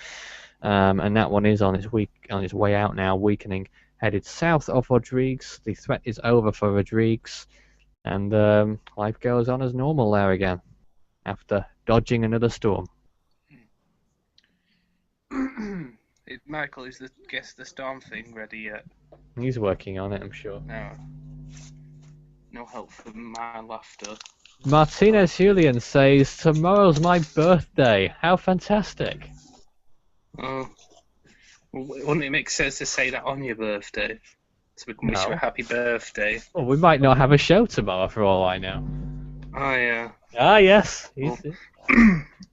And that one is on its way out now, weakening. Headed south of Rodrigues. The threat is over for Rodrigues. And life goes on as normal there again, after dodging another storm. Michael, is the guess the storm thing ready yet? He's working on it, I'm sure. No help from my laughter. Martinez Julian says, tomorrow's my birthday. How fantastic. Wouldn't it make sense to say that on your birthday? So we can wish you a happy birthday. Well, we might not have a show tomorrow for all I know. Oh, yeah. Ah, yes. Well,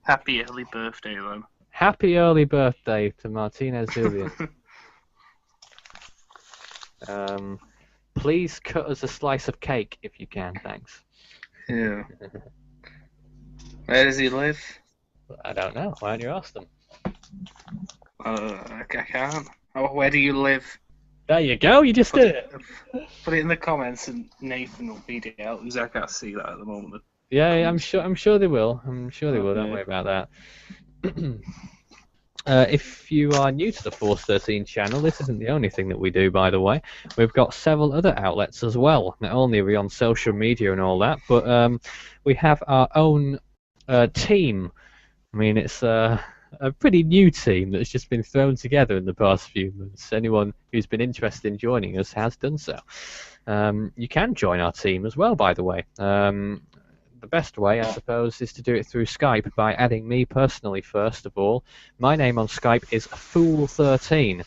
happy early birthday, then. Happy early birthday to Martinez Julian. Please cut us a slice of cake if you can, thanks. Yeah. Where does he live? I don't know. Why don't you ask them? I can't. Oh, where do you live? There you go. You just did it. Put it in the comments, and Nathan will read it out because I can't see that at the moment. Yeah, I'm sure they will. I'm sure they will. Don't worry about that. If you are new to the Force 13 channel, this isn't the only thing that we do, by the way. We've got several other outlets as well. Not only are we on social media and all that, but we have our own team. I mean, it's a pretty new team that's just been thrown together in the past few months. Anyone who's been interested in joining us has done so. You can join our team as well, by the way. The best way, I suppose, is to do it through Skype by adding me personally first of all. My name on Skype is Fool13,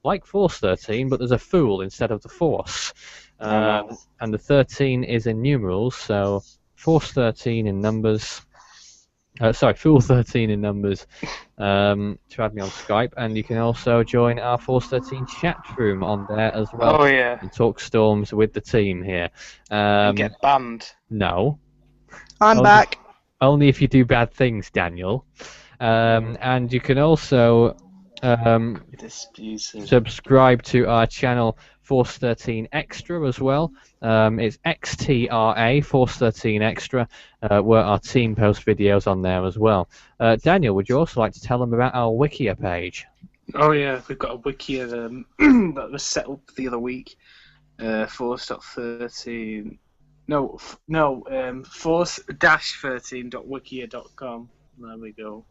like Force 13, but there's a fool instead of the Force. And the 13 is in numerals, so Force 13 in numbers. Fool 13 in numbers. To add me on Skype, and you can also join our Force 13 chat room on there as well. Oh yeah. And talk storms with the team here. And get banned. No. I'm back. Only if you do bad things, Daniel. And you can also subscribe to our channel Force 13 Extra as well. It's XTRA, Force 13 Extra, where our team posts videos on there as well. Daniel, would you also like to tell them about our Wikia page? Oh yeah, we've got a Wikia that was set up the other week. Force.13. Force-13.wikia.com. There we go.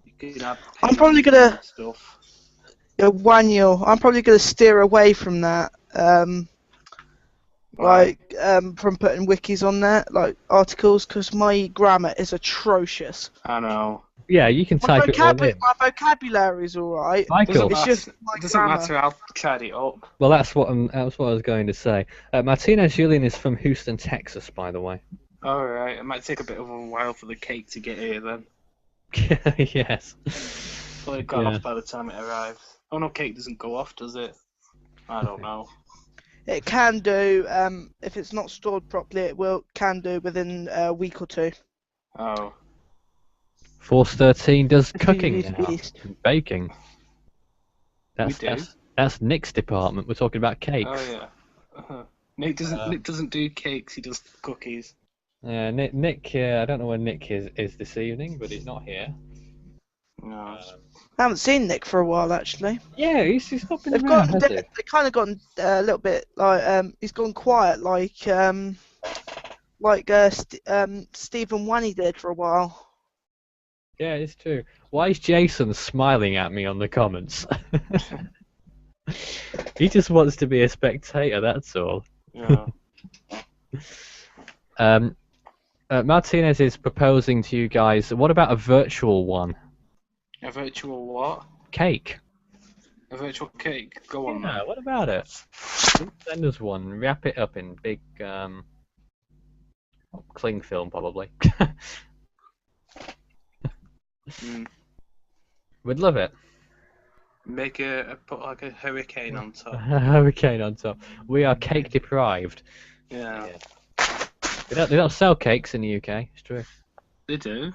You can add I'm probably gonna stuff. I'm probably gonna steer away from that. From putting wikis on there, like articles, because my grammar is atrocious. I know. Yeah, you can type it all in. My vocabulary's alright. Michael, It's just my doesn't grammar. matter. I'll tidy it up. well, that's what I was going to say. Martinez Julian is from Houston, Texas, by the way. All right. It might take a bit of a while for the cake to get here then. Yes. Well, it got off by the time it arrives. Oh no, cake doesn't go off, does it? I don't know. It can do. If it's not stored properly, can do within a week or two. Oh. Force 13 does cooking Beauty now, beast. and baking. That's Nick's department. We're talking about cakes. Oh yeah. Nick doesn't do cakes. He does cookies. Yeah, Nick. I don't know where Nick is this evening, but he's not here. No. I haven't seen Nick for a while actually. Yeah, he's not been around, has he? They kind of gotten a little bit like he's gone quiet like Stephen Wanney did for a while. Yeah, it's true. Why is Jason smiling at me on the comments? He just wants to be a spectator, that's all. Yeah. Martinez is proposing to you guys, what about a virtual one? A virtual what? Cake. A virtual cake. Go on. Yeah, what about it? Send us one. Wrap it up in big cling film, probably. We'd love it. Put like a hurricane on top. A hurricane on top. We are cake deprived. Yeah. They don't sell cakes in the UK. It's true. They do.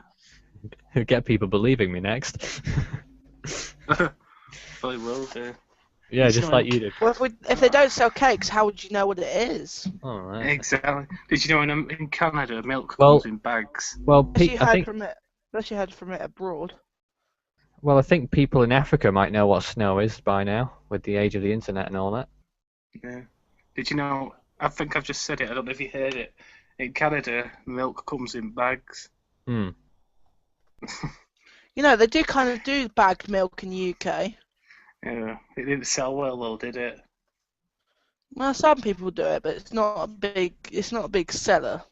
Get people believing me next. Probably will do. Yeah, It's just not- like you did. Well, if they don't sell cakes, how would you know what it is? Oh, right. Exactly. Did you know in Canada, milk Well- comes in bags? Well, Unless you I heard think. from it. Unless you heard from it abroad. Well, I think people in Africa might know what snow is by now, with the age of the internet and all that. Yeah. Did you know? I think I've just said it. I don't know if you heard it. In Canada, milk comes in bags. Hmm. You know, they do kind of do bagged milk in the UK. Yeah. It didn't sell well, though, did it? Well, some people do it, but it's not a big. It's not a big seller.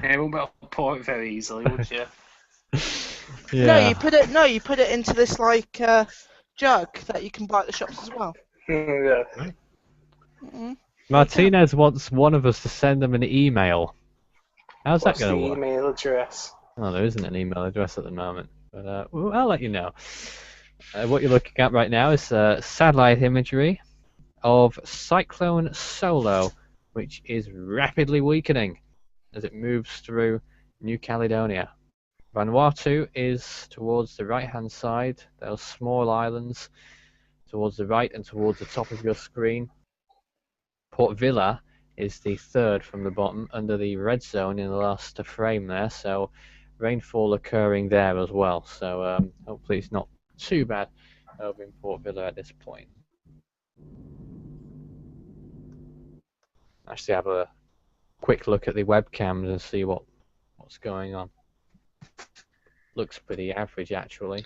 Yeah, you won't be able to pour it very easily, would you? Yeah. No, you put it. No, you put it into this like jug that you can buy at the shops as well. Yeah. Mm-hmm. Martinez wants one of us to send them an email. How's What's that the going to work? email address? Oh, there isn't an email address at the moment, but well, I'll let you know. What you're looking at right now is satellite imagery of Cyclone Solo, which is rapidly weakening as it moves through New Caledonia. Vanuatu is towards the right-hand side, those small islands towards the right and towards the top of your screen. Port Vila is the third from the bottom, under the red zone in the last frame there, so rainfall occurring there as well. So hopefully it's not too bad over in Port Vila at this point. Actually have a quick look at the webcams and see what's going on. Looks pretty average actually.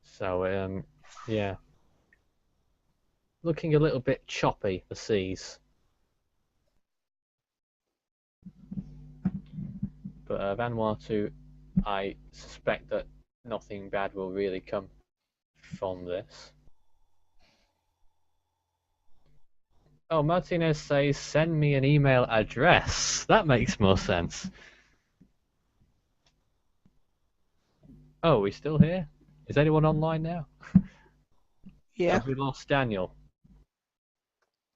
So yeah, looking a little bit choppy, the seas. But Vanuatu, I suspect that nothing bad will really come from this. Oh, Martinez says, send me an email address. That makes more sense. Oh, we still here? Is anyone online now? Yeah. Have we lost Daniel?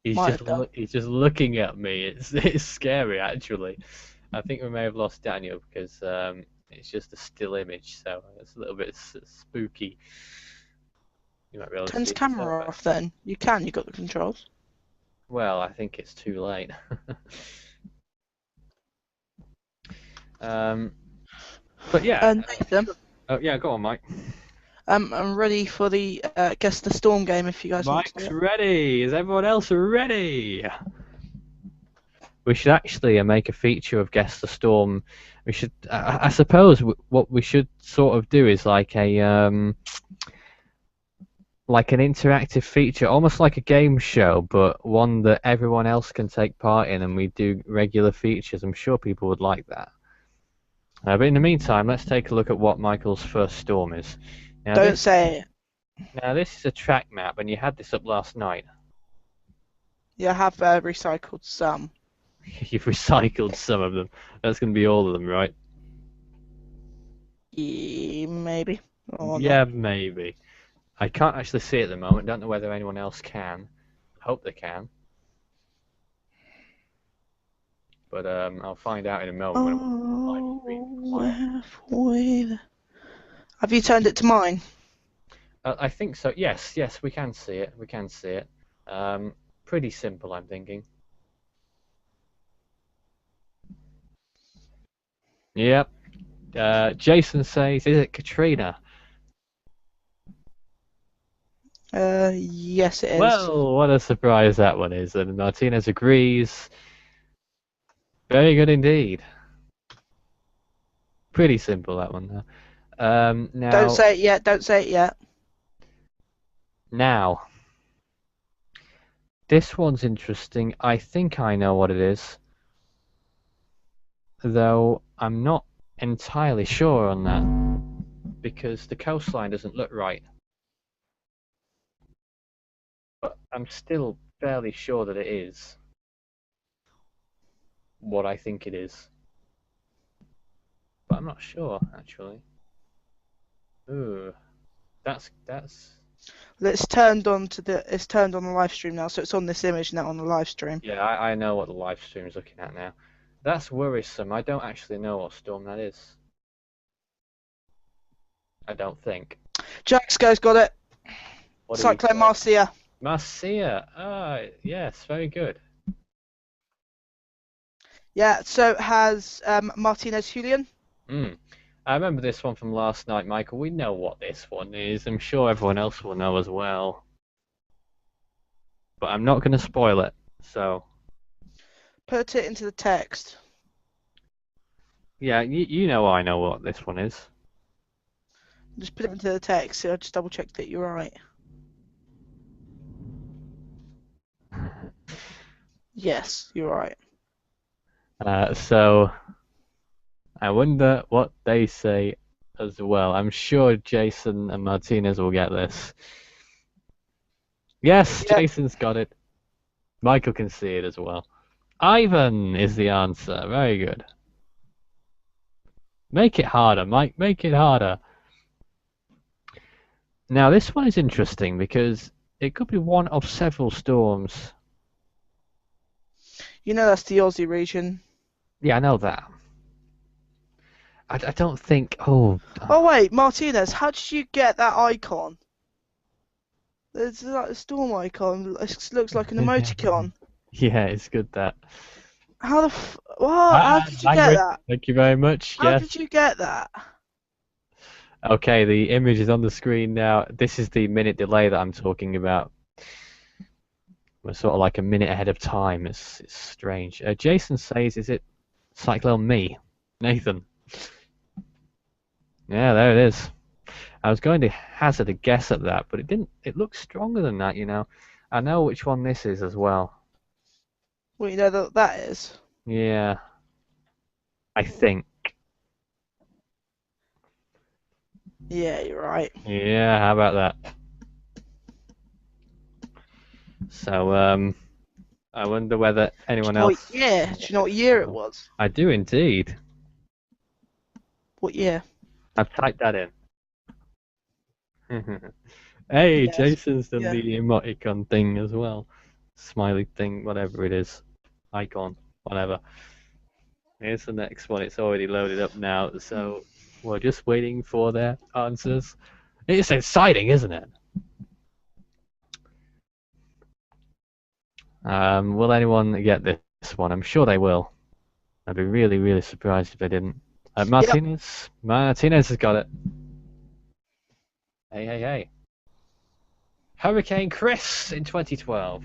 He's Might just have done. he's just looking at me. It's scary actually. I think we may have lost Daniel because it's just a still image, so it's a little bit spooky. You might be able to Turn see the camera off then. You can. You got the controls. Well, I think it's too late. But yeah. Nathan, Oh yeah, go on, Mike. I'm ready for the Guess the Storm game if you guys want to Mike's do it. ready. Is everyone else ready? We should actually make a feature of Guess the Storm. We should, I suppose, what we should sort of do is like a like an interactive feature, almost like a game show, but one that everyone else can take part in, and we do regular features. I'm sure people would like that. But in the meantime, let's take a look at what Michael's first storm is. Now, Don't say it. Now this is a track map, and you had this up last night. Yeah, I have recycled some. You've recycled some of them. That's going to be all of them, right? Yeah, maybe. Or Yeah, not. maybe. I can't actually see it at the moment. Don't know whether anyone else can. Hope they can. But I'll find out in a moment when I'm live stream. Have you turned it to mine? I think so. Yes, we can see it. We can see it. Pretty simple, I'm thinking. Yep. Jason says, "Is it Katrina?" Yes, it is. Well, what a surprise that one is. And Martinez agrees. Very good indeed. Pretty simple, that one. Now, Don't say it yet. Don't say it yet. Now, this one's interesting. I think I know what it is, though I'm not entirely sure on that because the coastline doesn't look right. But I'm still fairly sure that it is what I think it is. But I'm not sure, actually. Ooh, that's. It's turned on the live stream now, so it's on this image now on the live stream. Yeah, I know what the live stream is looking at now. That's worrisome. I don't actually know what storm that is. I don't think. Jaxco's got it. What do we Cyclone say? Marcia. Marcia. Ah, yes, very good. Yeah, so has Martinez Julian. I remember this one from last night, Michael. We know what this one is. I'm sure everyone else will know as well. But I'm not going to spoil it, so... Put it into the text. Yeah, you know I know what this one is. Just put it into the text. So I'll just double check that you're right. Yes, you're right. So I wonder what they say as well. I'm sure Jason and Martinez will get this. Yes, Yeah. Jason's got it. Michael can see it as well. Ivan is the answer. Very good. Make it harder, Mike. Make it harder. Now, this one is interesting because it could be one of several storms. You know that's the Aussie region. Yeah, I know that. I don't think... Oh, Oh wait, Martinez, how did you get that icon? There's like a storm icon. It looks like an emoticon. yeah, it's good that. How the what? How did you get Language. that? Thank you very much. How Yes. did you get that? Okay, the image is on the screen now. This is the minute delay that I'm talking about. We're sort of like a minute ahead of time. It's strange. Jason says, is it Cyclone Me? Nathan. Yeah, there it is. I was going to hazard a guess at that, but it didn't. It looks stronger than that, you know. I know which one this is as well. Well, you know that is. Yeah. I think. Yeah, you're right. Yeah, how about that? So, I wonder whether anyone else... Yeah, do you know what year it was? I do indeed. What year? I've typed that in. Hey, Yes, Jason's done yeah. the emoticon thing as well. Smiley thing, whatever it is. Icon, whatever. Here's the next one. It's already loaded up now, so we're just waiting for their answers. It's exciting, isn't it? Will anyone get this one? I'm sure they will. I'd be really, really surprised if they didn't. Martinez? Yep. Martinez has got it. Hey, hey, hey. Hurricane Chris in 2012.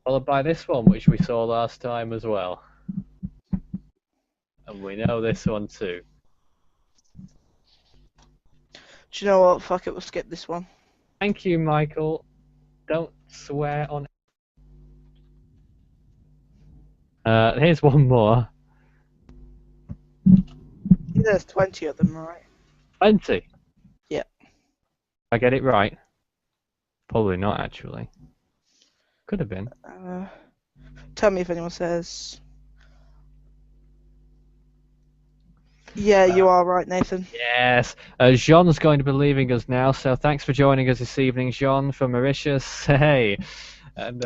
Followed by this one, which we saw last time as well. And we know this one too. Do you know what? Fuck it, we'll skip this one. Thank you, Michael. Don't swear on... here's one more. Yeah, there's 20 of them, right? 20? Yeah. I get it right? Probably not, actually. Could have been. Tell me if anyone says... Yeah, you are right, Nathan. Yes. Jean's going to be leaving us now, so thanks for joining us this evening, Jean from Mauritius. Hey. And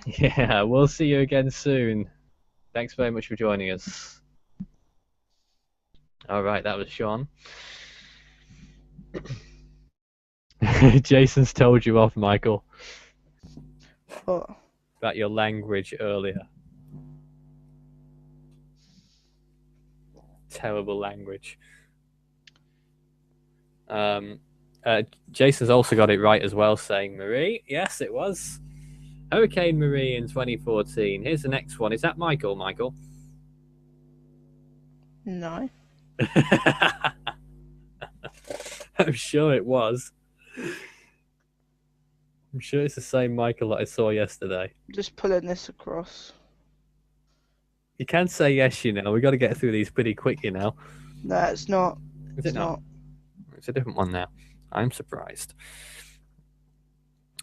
yeah, we'll see you again soon. Thanks very much for joining us. All right, that was Sean. Jason's told you off, Michael. What? About your language earlier. Terrible language. Jason's also got it right as well, saying Marie. Yes, it was. Hurricane Marie in 2014. Here's the next one. Is that Michael? Michael? No. I'm sure it was. I'm sure it's the same Michael that I saw yesterday. Just pulling this across. You can say yes, you know. We've got to get through these pretty quick, you know. No, it's not. Is it not? It's a different one now. I'm surprised.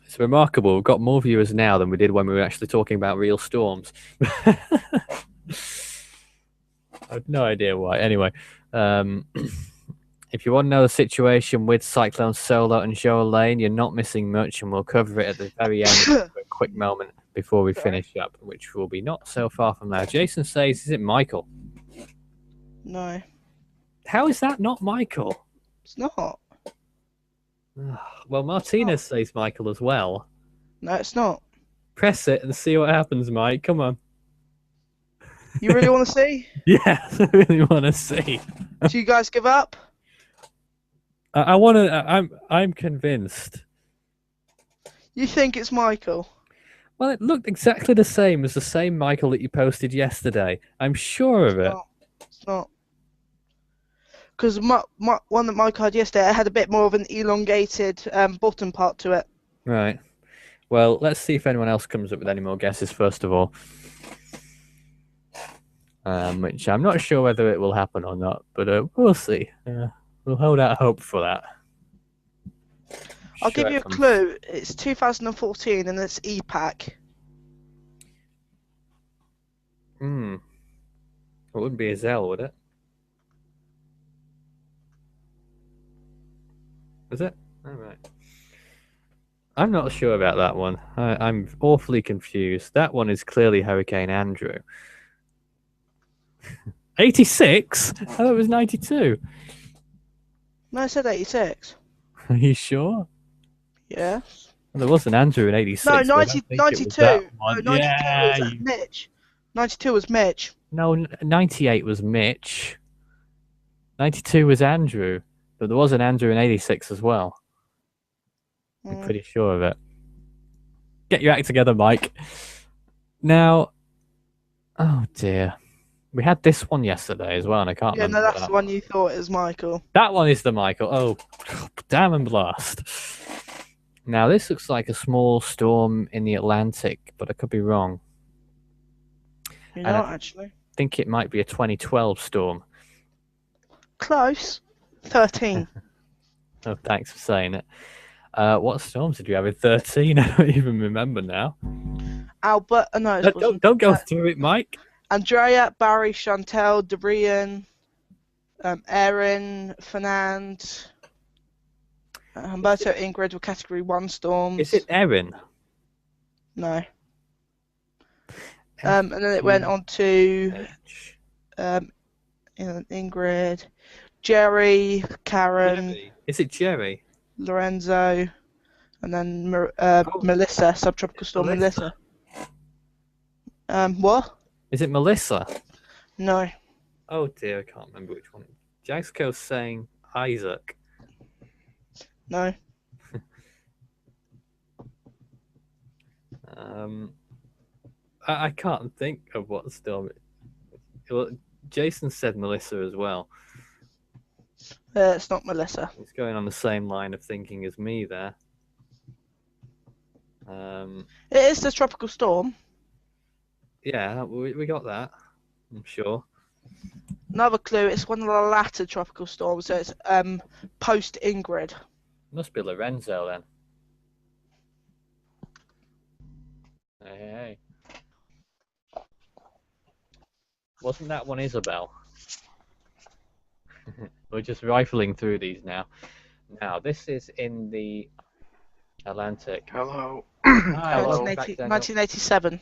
It's remarkable. We've got more viewers now than we did when we were actually talking about real storms. I have no idea why. Anyway, if you want to know the situation with Cyclone Solo and Joalane, you're not missing much, and we'll cover it at the very end for a quick moment before we Sorry? finish up, which will be not so far from now. Jason says, is it Michael? No, How is that not Michael? it's not. Well, Martinez says Michael as well. No, it's not. Press it and see what happens, Mike. Come on. You really want to see? Yes, I really want to see. Do you guys give up? I want to. I'm convinced. You think it's Michael? Well, it looked exactly the same as the same Michael that you posted yesterday. I'm sure of it. It's not. Because one that Mike had yesterday had a bit more of an elongated bottom part to it. Right. Well, let's see if anyone else comes up with any more guesses first of all. Which I'm not sure whether it will happen or not, but we'll see. We'll hold out hope for that. I'll give you a clue. It's 2014 and it's EPAC. It wouldn't be a Zell, would it? Is it? All right. I'm not sure about that one. I'm awfully confused. That one is clearly Hurricane Andrew. 86? I thought it was 92. No, I said 86. Are you sure? Yeah. Well, there was an Andrew in 86. No, so I don't think it was 92. that No, one. 92 Yeah, was Mitch. 92 was Mitch. No, 98 was Mitch. 92 was Andrew. But there was an Andrew in 86 as well. I'm pretty sure of it. Get your act together, Mike. Now, oh dear. We had this one yesterday as well, and I can't remember. Yeah, no, that's the one you thought it was Michael. That one is the Michael. Oh, damn and blast. Now, this looks like a small storm in the Atlantic, but I could be wrong. You're not, actually. I think it might be a 2012 storm. Close. 13. Oh, thanks for saying it. What storms did you have in 13? I don't even remember now. Albert, no, Don't go through it, Mike. Andrea, Barry, Chantel, Dorian, Erin, Fernand, Humberto, Ingrid were Category 1 storms. Is it Erin? No. And then it went on to Ingrid, Jerry, Karen. Jerry. Is it Jerry? Lorenzo, and then Melissa, subtropical storm Melissa. What? Is it Melissa? No. Oh dear, I can't remember which one. Jaxco's saying Isaac. No. I can't think of what storm. Well, Jason said Melissa as well. It's not Melissa. It's going on the same line of thinking as me there. It is the tropical storm. Yeah, we got that. I'm sure. Another clue, it's one of the latter tropical storms, so it's post Ingrid. Must be Lorenzo then. Hey. Wasn't that one Isabel? We're just rifling through these now. Now, this is in the Atlantic. Hello. Hi, welcome back, Daniel. 1987.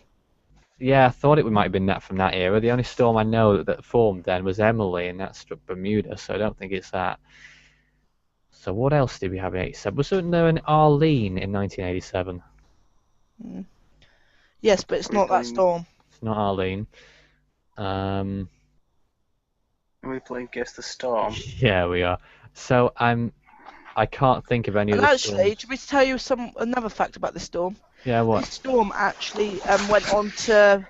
Yeah, I thought it might have been that from that era. The only storm I know that formed then was Emily, and that struck Bermuda, so I don't think it's that. So what else did we have in 87? Was there an Arlene in 1987? Yes, but it's not that storm. It's not Arlene. Are we playing Guess the Storm? Yeah, we are. So I can't think of any And of the actually, storms. to tell you another fact about this storm? Yeah, what? This storm actually went on to,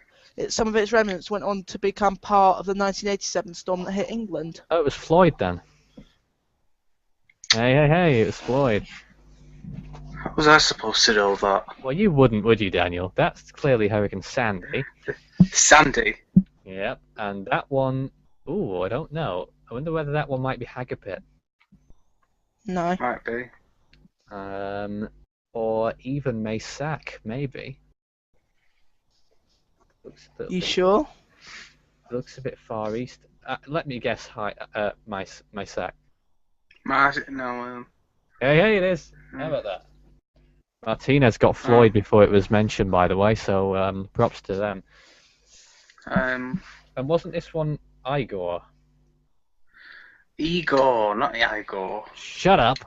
some of its remnants went on to become part of the 1987 storm that hit England. Oh, it was Floyd then. Hey, it was Floyd. How was I supposed to know that? Well, you wouldn't, would you, Daniel? That's clearly Hurricane Sandy. Sandy? Yep, and that one, ooh, I don't know. I wonder whether that one might be Hagapit. No. Might be. Or even Maysac, maybe. You sure? Looks a bit far east. Let me guess. Maysac. No. Hey, it is. How about that? Martinez got Floyd before it was mentioned, by the way, so props to them. And wasn't this one Igor? Igor, not Igor. Shut up!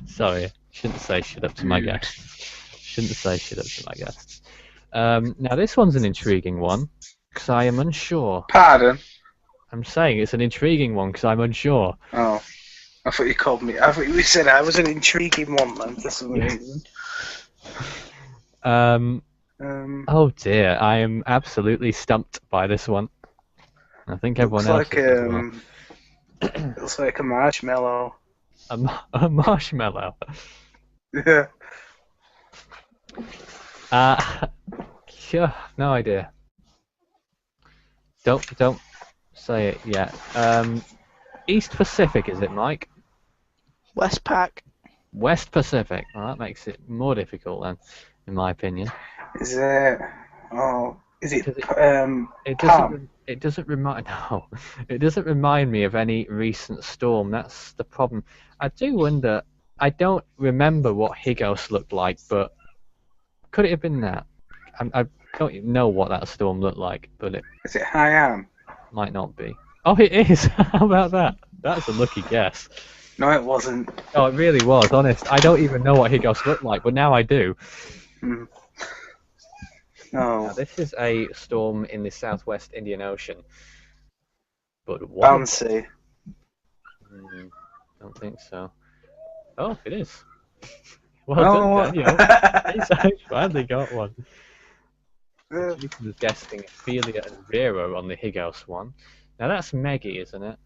Sorry, shouldn't say shut up to my guests. Shouldn't say shut up to my guests. Now this one's an intriguing one, because I am unsure. Pardon? I'm saying it's an intriguing one, because I'm unsure. Oh. I thought you called me. I thought you said I was an intriguing one, man, for some reason. Oh dear, I am absolutely stumped by this one. I think everyone else is as well. Looks like a marshmallow. A marshmallow? Yeah. Sure, no idea. Don't say it yet. East Pacific, is it, Mike? Westpac. West Pacific. Well, that makes it more difficult then, in my opinion. Is it? Oh, is it? It doesn't remind. No, it doesn't remind me of any recent storm. That's the problem. I do wonder. I don't remember what Higos looked like, but could it have been that? I don't even know what that storm looked like, but it. Is it Haiyan? Might not be. Oh, it is. How about that? That's a lucky guess. No, it wasn't. Oh, it really was. Honest, I don't even know what Higos looked like, but now I do. No. Now, this is a storm in the southwest Indian Ocean. But what? Bouncy. Don't think so. Oh, it is. Well done, Daniel. I finally got one. Jason was guessing Ophelia and Vero on the Higos one. Now that's Meggie, isn't it?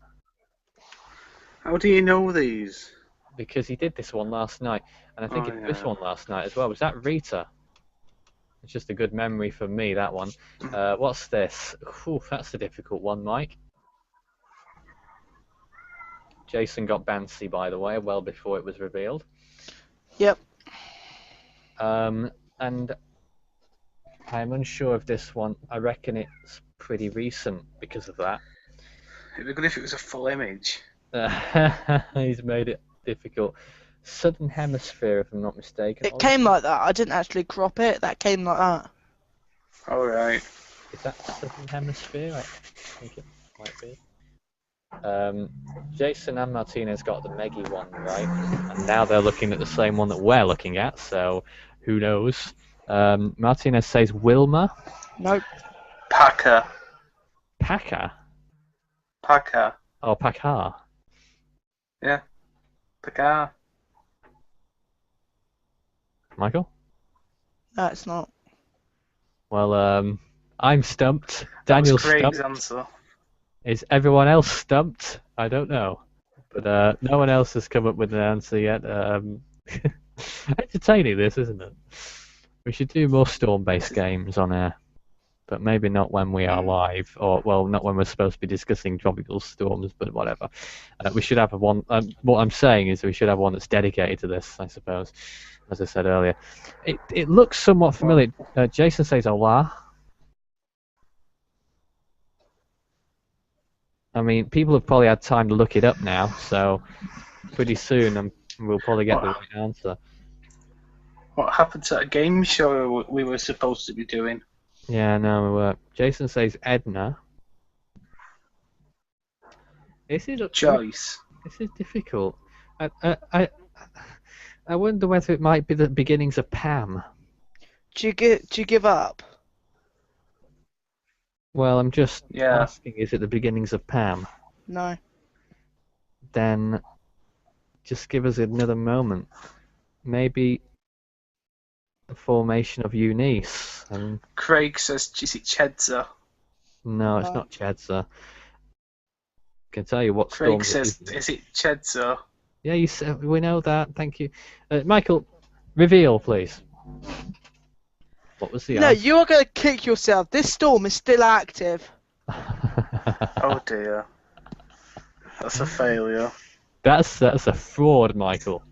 How do you know these? Because he did this one last night, and I think he did this one last night as well. Was that Rita? It's just a good memory for me, that one. What's this? Ooh, that's a difficult one, Mike. Jason got Bansi, by the way, well before it was revealed. Yep. And I'm unsure of this one. I reckon it's pretty recent because of that. It'd be good if it was a full image. He's made it difficult. Southern Hemisphere, if I'm not mistaken. It came like that. I didn't actually crop it. That came like that. Alright. Is that Southern Hemisphere? I think it might be. Jason and Martinez got the Meggie one right, and now they're looking at the same one that we're looking at, so who knows? Martinez says Wilma. Nope. Packer. Packer? Packer. Oh, Packer. Yeah. Packer. Michael? No, it's not. Well, I'm stumped. Daniel's Craig's stumped. answer. Is everyone else stumped? I don't know. But no one else has come up with an answer yet. Entertaining this, isn't it? We should do more storm-based games on air. But maybe not when we are live, or, well, not when we're supposed to be discussing tropical storms, but whatever. We should have one. What I'm saying is we should have one that's dedicated to this, I suppose, as I said earlier. It looks somewhat familiar. Jason says hola. I mean, people have probably had time to look it up now, so pretty soon we'll probably get the right answer. What happened to that game show we were supposed to be doing? Yeah, no, Jason says Edna. This is Joyce. This is difficult. I wonder whether it might be the beginnings of Pam. Do you give up? Well, I'm just asking, is it the beginnings of Pam? No. Then just give us another moment. Maybe the formation of Eunice. Craig says, is it Chedza? No, it's not Chedza. I can tell you what Craig storm says, is it Chedza? Yeah, you said, we know that. Thank you. Michael, reveal, please. What was the answer? No, you are going to kick yourself. This storm is still active. Oh dear. That's a failure. That's a fraud, Michael.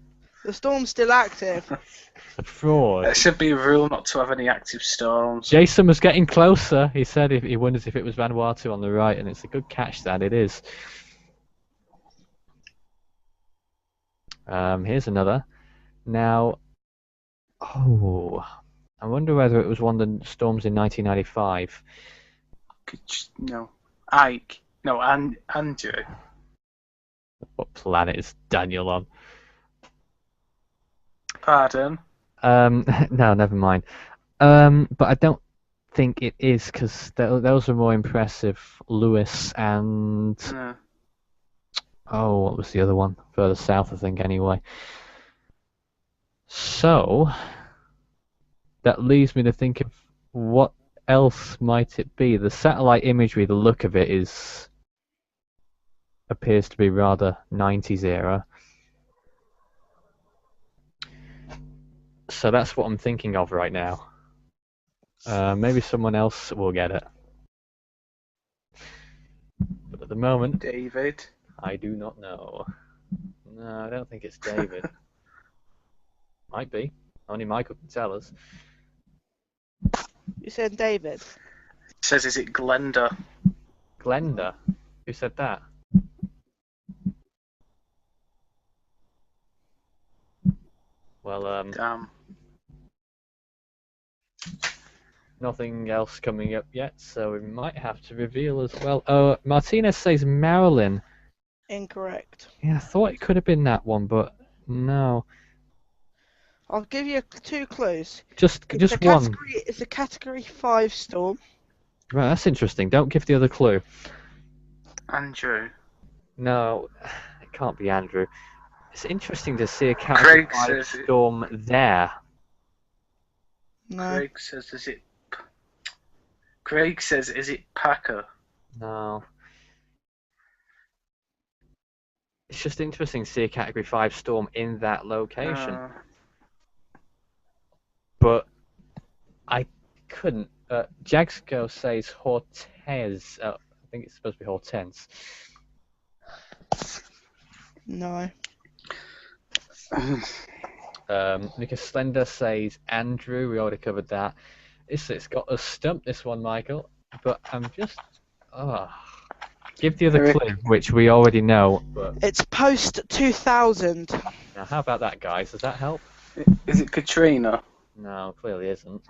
The storm's still active. A fraud. It should be a rule not to have any active storms. Jason was getting closer. He said he wonders if it was Vanuatu on the right, and it's a good catch that it is. Here's another. Now, Oh, I wonder whether it was one of the storms in 1995. No. Ike. No, Andrew. What planet is Daniel on? Pardon? No, never mind. But I don't think it is because those were more impressive. Lewis and No. oh, what was the other one? Further south, I think. Anyway, so that leaves me to think of what else might it be. The satellite imagery, the look of it appears to be rather 90s era. So that's what I'm thinking of right now. Maybe someone else will get it. But at the moment, David. I do not know. No, I don't think it's David. Might be. Only Michael can tell us. You said David. It says, is it Glenda? Glenda? Who said that? Well, Damn. nothing else coming up yet, so we might have to reveal as well. Oh, Martinez says Marilyn. Incorrect. Yeah, I thought it could have been that one, but no. I'll give you 2 clues. Just one. It's a Category 5 storm. Right, that's interesting. Don't give the other clue. Andrew. No, it can't be Andrew. It's interesting to see a Category 5 storm there. No. Craig says, is it... Craig says, is it Packer? No. It's just interesting to see a Category 5 storm in that location. But I couldn't. Jagsco says Hortez. I think it's supposed to be Hortense. No. Nick Slender says Andrew. We already covered that. It's got us stumped, this one, Michael. But I'm just... Give the other clue, which we already know. But... It's post 2000. Now, how about that, guys? Does that help? Is it Katrina? No, clearly isn't.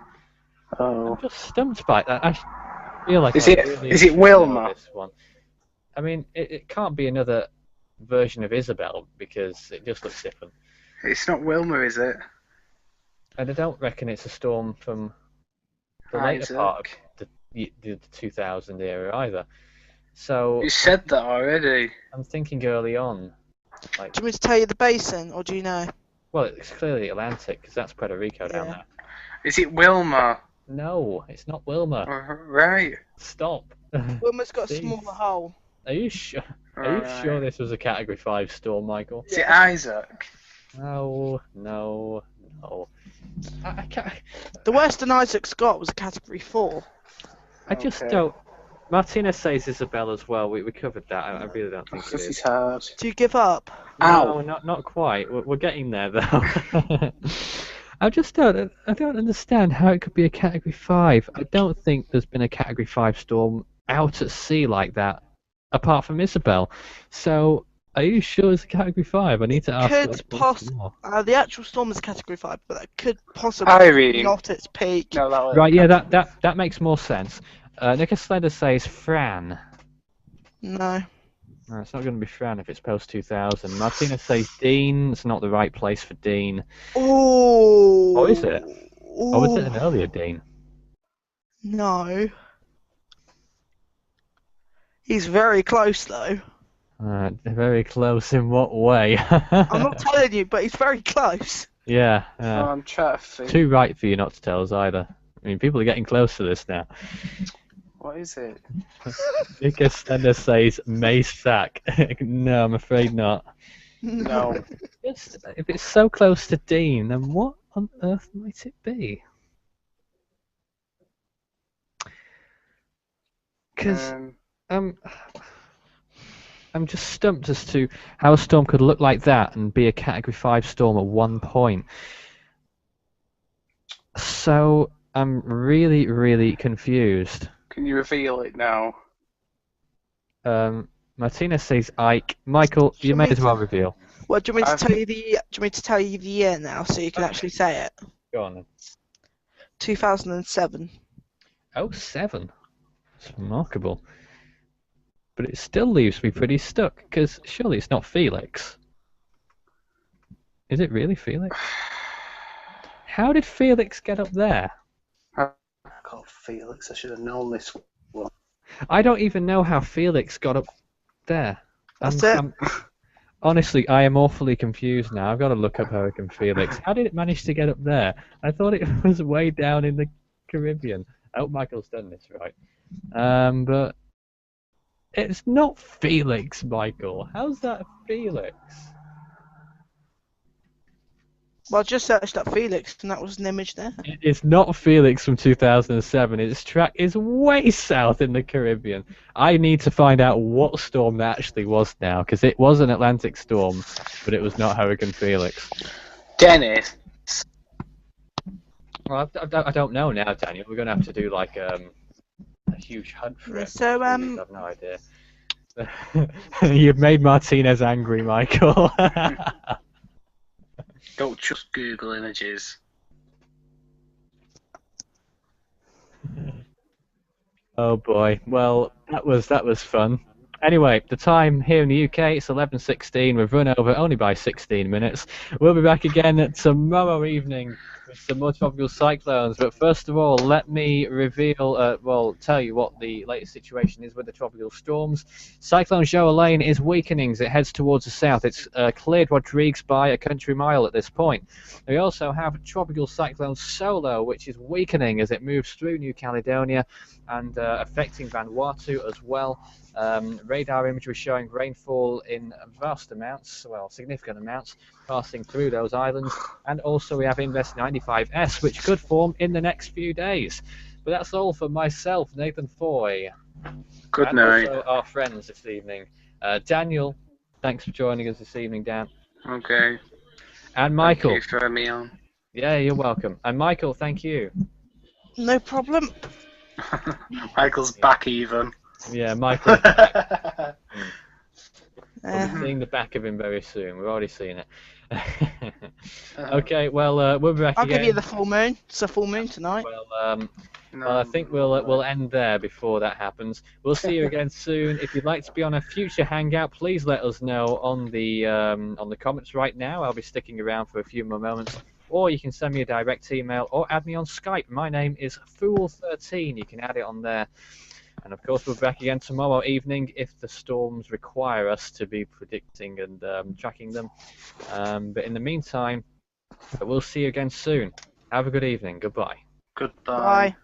Oh. I'm just stumped by that. I feel like is it Wilma? This one. I mean, it can't be another version of Isabel because it just looks different. It's not Wilma, is it? And I don't reckon it's a storm from the later part of the 2000 era either. So you said that already. I'm thinking early on. Like, do you want me to tell you the basin, or do you know? Well, it's clearly Atlantic because that's Puerto Rico down there. Is it Wilma? No, it's not Wilma. Right. Stop. Wilma's got a smaller hole. Are you sure? Are you sure this was a Category 5 storm, Michael? Is it Isaac? No. I can't. The worst an Isaac's got was a Category 4. I just don't. Martinez says Isabel as well. We covered that. I really don't think it is. It's hard. Do you give up? No, not quite. We're getting there though. I don't understand how it could be a Category 5. I don't think there's been a Category 5 storm out at sea like that, apart from Isabel. So, are you sure it's a Category 5? I need to ask. The actual storm is Category 5, but that could possibly be not its peak. No, right, yeah, that makes more sense. Nicholas Slender says Fran. No. No, it's not going to be Fran if it's post 2000. Martina says Dean. It's not the right place for Dean. Oh. Oh, is it? Or was it an earlier Dean? No. He's very close though. Very close in what way? I'm not telling you, but he's very close. Yeah. I'm trying to think. Too right for you not to tell us either. I mean, people are getting close to this now. What is it? Nicholas Slender says Mace Sack. No, I'm afraid not. No. If it's so close to Dean, then what on earth might it be? Because I'm just stumped as to how a storm could look like that and be a Category 5 storm at one point. So I'm really, really confused. Can you reveal it now? Martina says Ike. Michael, you may as well reveal. Well, do you want me to tell you the year now, so you can actually say it? Go on then. 2007. Oh, 7. It's remarkable. But it still leaves me pretty stuck, because surely it's not Felix. Is it really Felix? How did Felix get up there? I called Felix. I should have known this one. I don't even know how Felix got up there. That's it. Honestly, I am awfully confused now. I've got to look up Hurricane Felix. How did it manage to get up there? I thought it was way down in the Caribbean. I hope Michael's done this right. But it's not Felix, Michael. How's that Felix? Well, I just searched up Felix, and that was an image there. It's not Felix from 2007. Its track is way south in the Caribbean. I need to find out what storm that actually was now, because it was an Atlantic storm, but it was not Hurricane Felix. Dennis. Well, I don't know now, Daniel. We're going to have to do like a huge hunt for it. So, I have no idea. You've made Martinez angry, Michael. Don't just Google images. Oh boy. Well, that was fun. Anyway, the time here in the UK, it's 11:16. We've run over only by 16 minutes. We'll be back again tomorrow evening with some more tropical cyclones. But first of all, let me tell you what the latest situation is with the tropical storms. Cyclone Joalane is weakening as it heads towards the south. It's cleared Rodrigues by a country mile at this point. We also have tropical cyclone Solo, which is weakening as it moves through New Caledonia and affecting Vanuatu as well. Radar imagery showing rainfall in vast amounts, well, significant amounts, passing through those islands. And also we have Invest 95S, which could form in the next few days. But that's all for myself, Nathan Foy. Good and night. Also our friends this evening. Daniel, thanks for joining us this evening, Dan. Okay. And Michael. Thank you for having me on. Yeah, you're welcome. And Michael, thank you. No problem. Michael's back even. Yeah, Michael. We'll Uh, be seeing the back of him very soon. We've already seen it. Okay, well, we'll be back I'll again. give you the full moon. It's a full moon tonight. Well, I think we'll end there before that happens. We'll see you again soon. If you'd like to be on a future hangout, please let us know on the comments right now. I'll be sticking around for a few more moments. Or you can send me a direct email or add me on Skype. My name is Fool13. You can add it on there. And of course, we'll be back again tomorrow evening if the storms require us to be predicting and tracking them. But in the meantime, we'll see you again soon. Have a good evening. Goodbye. Goodbye. Bye.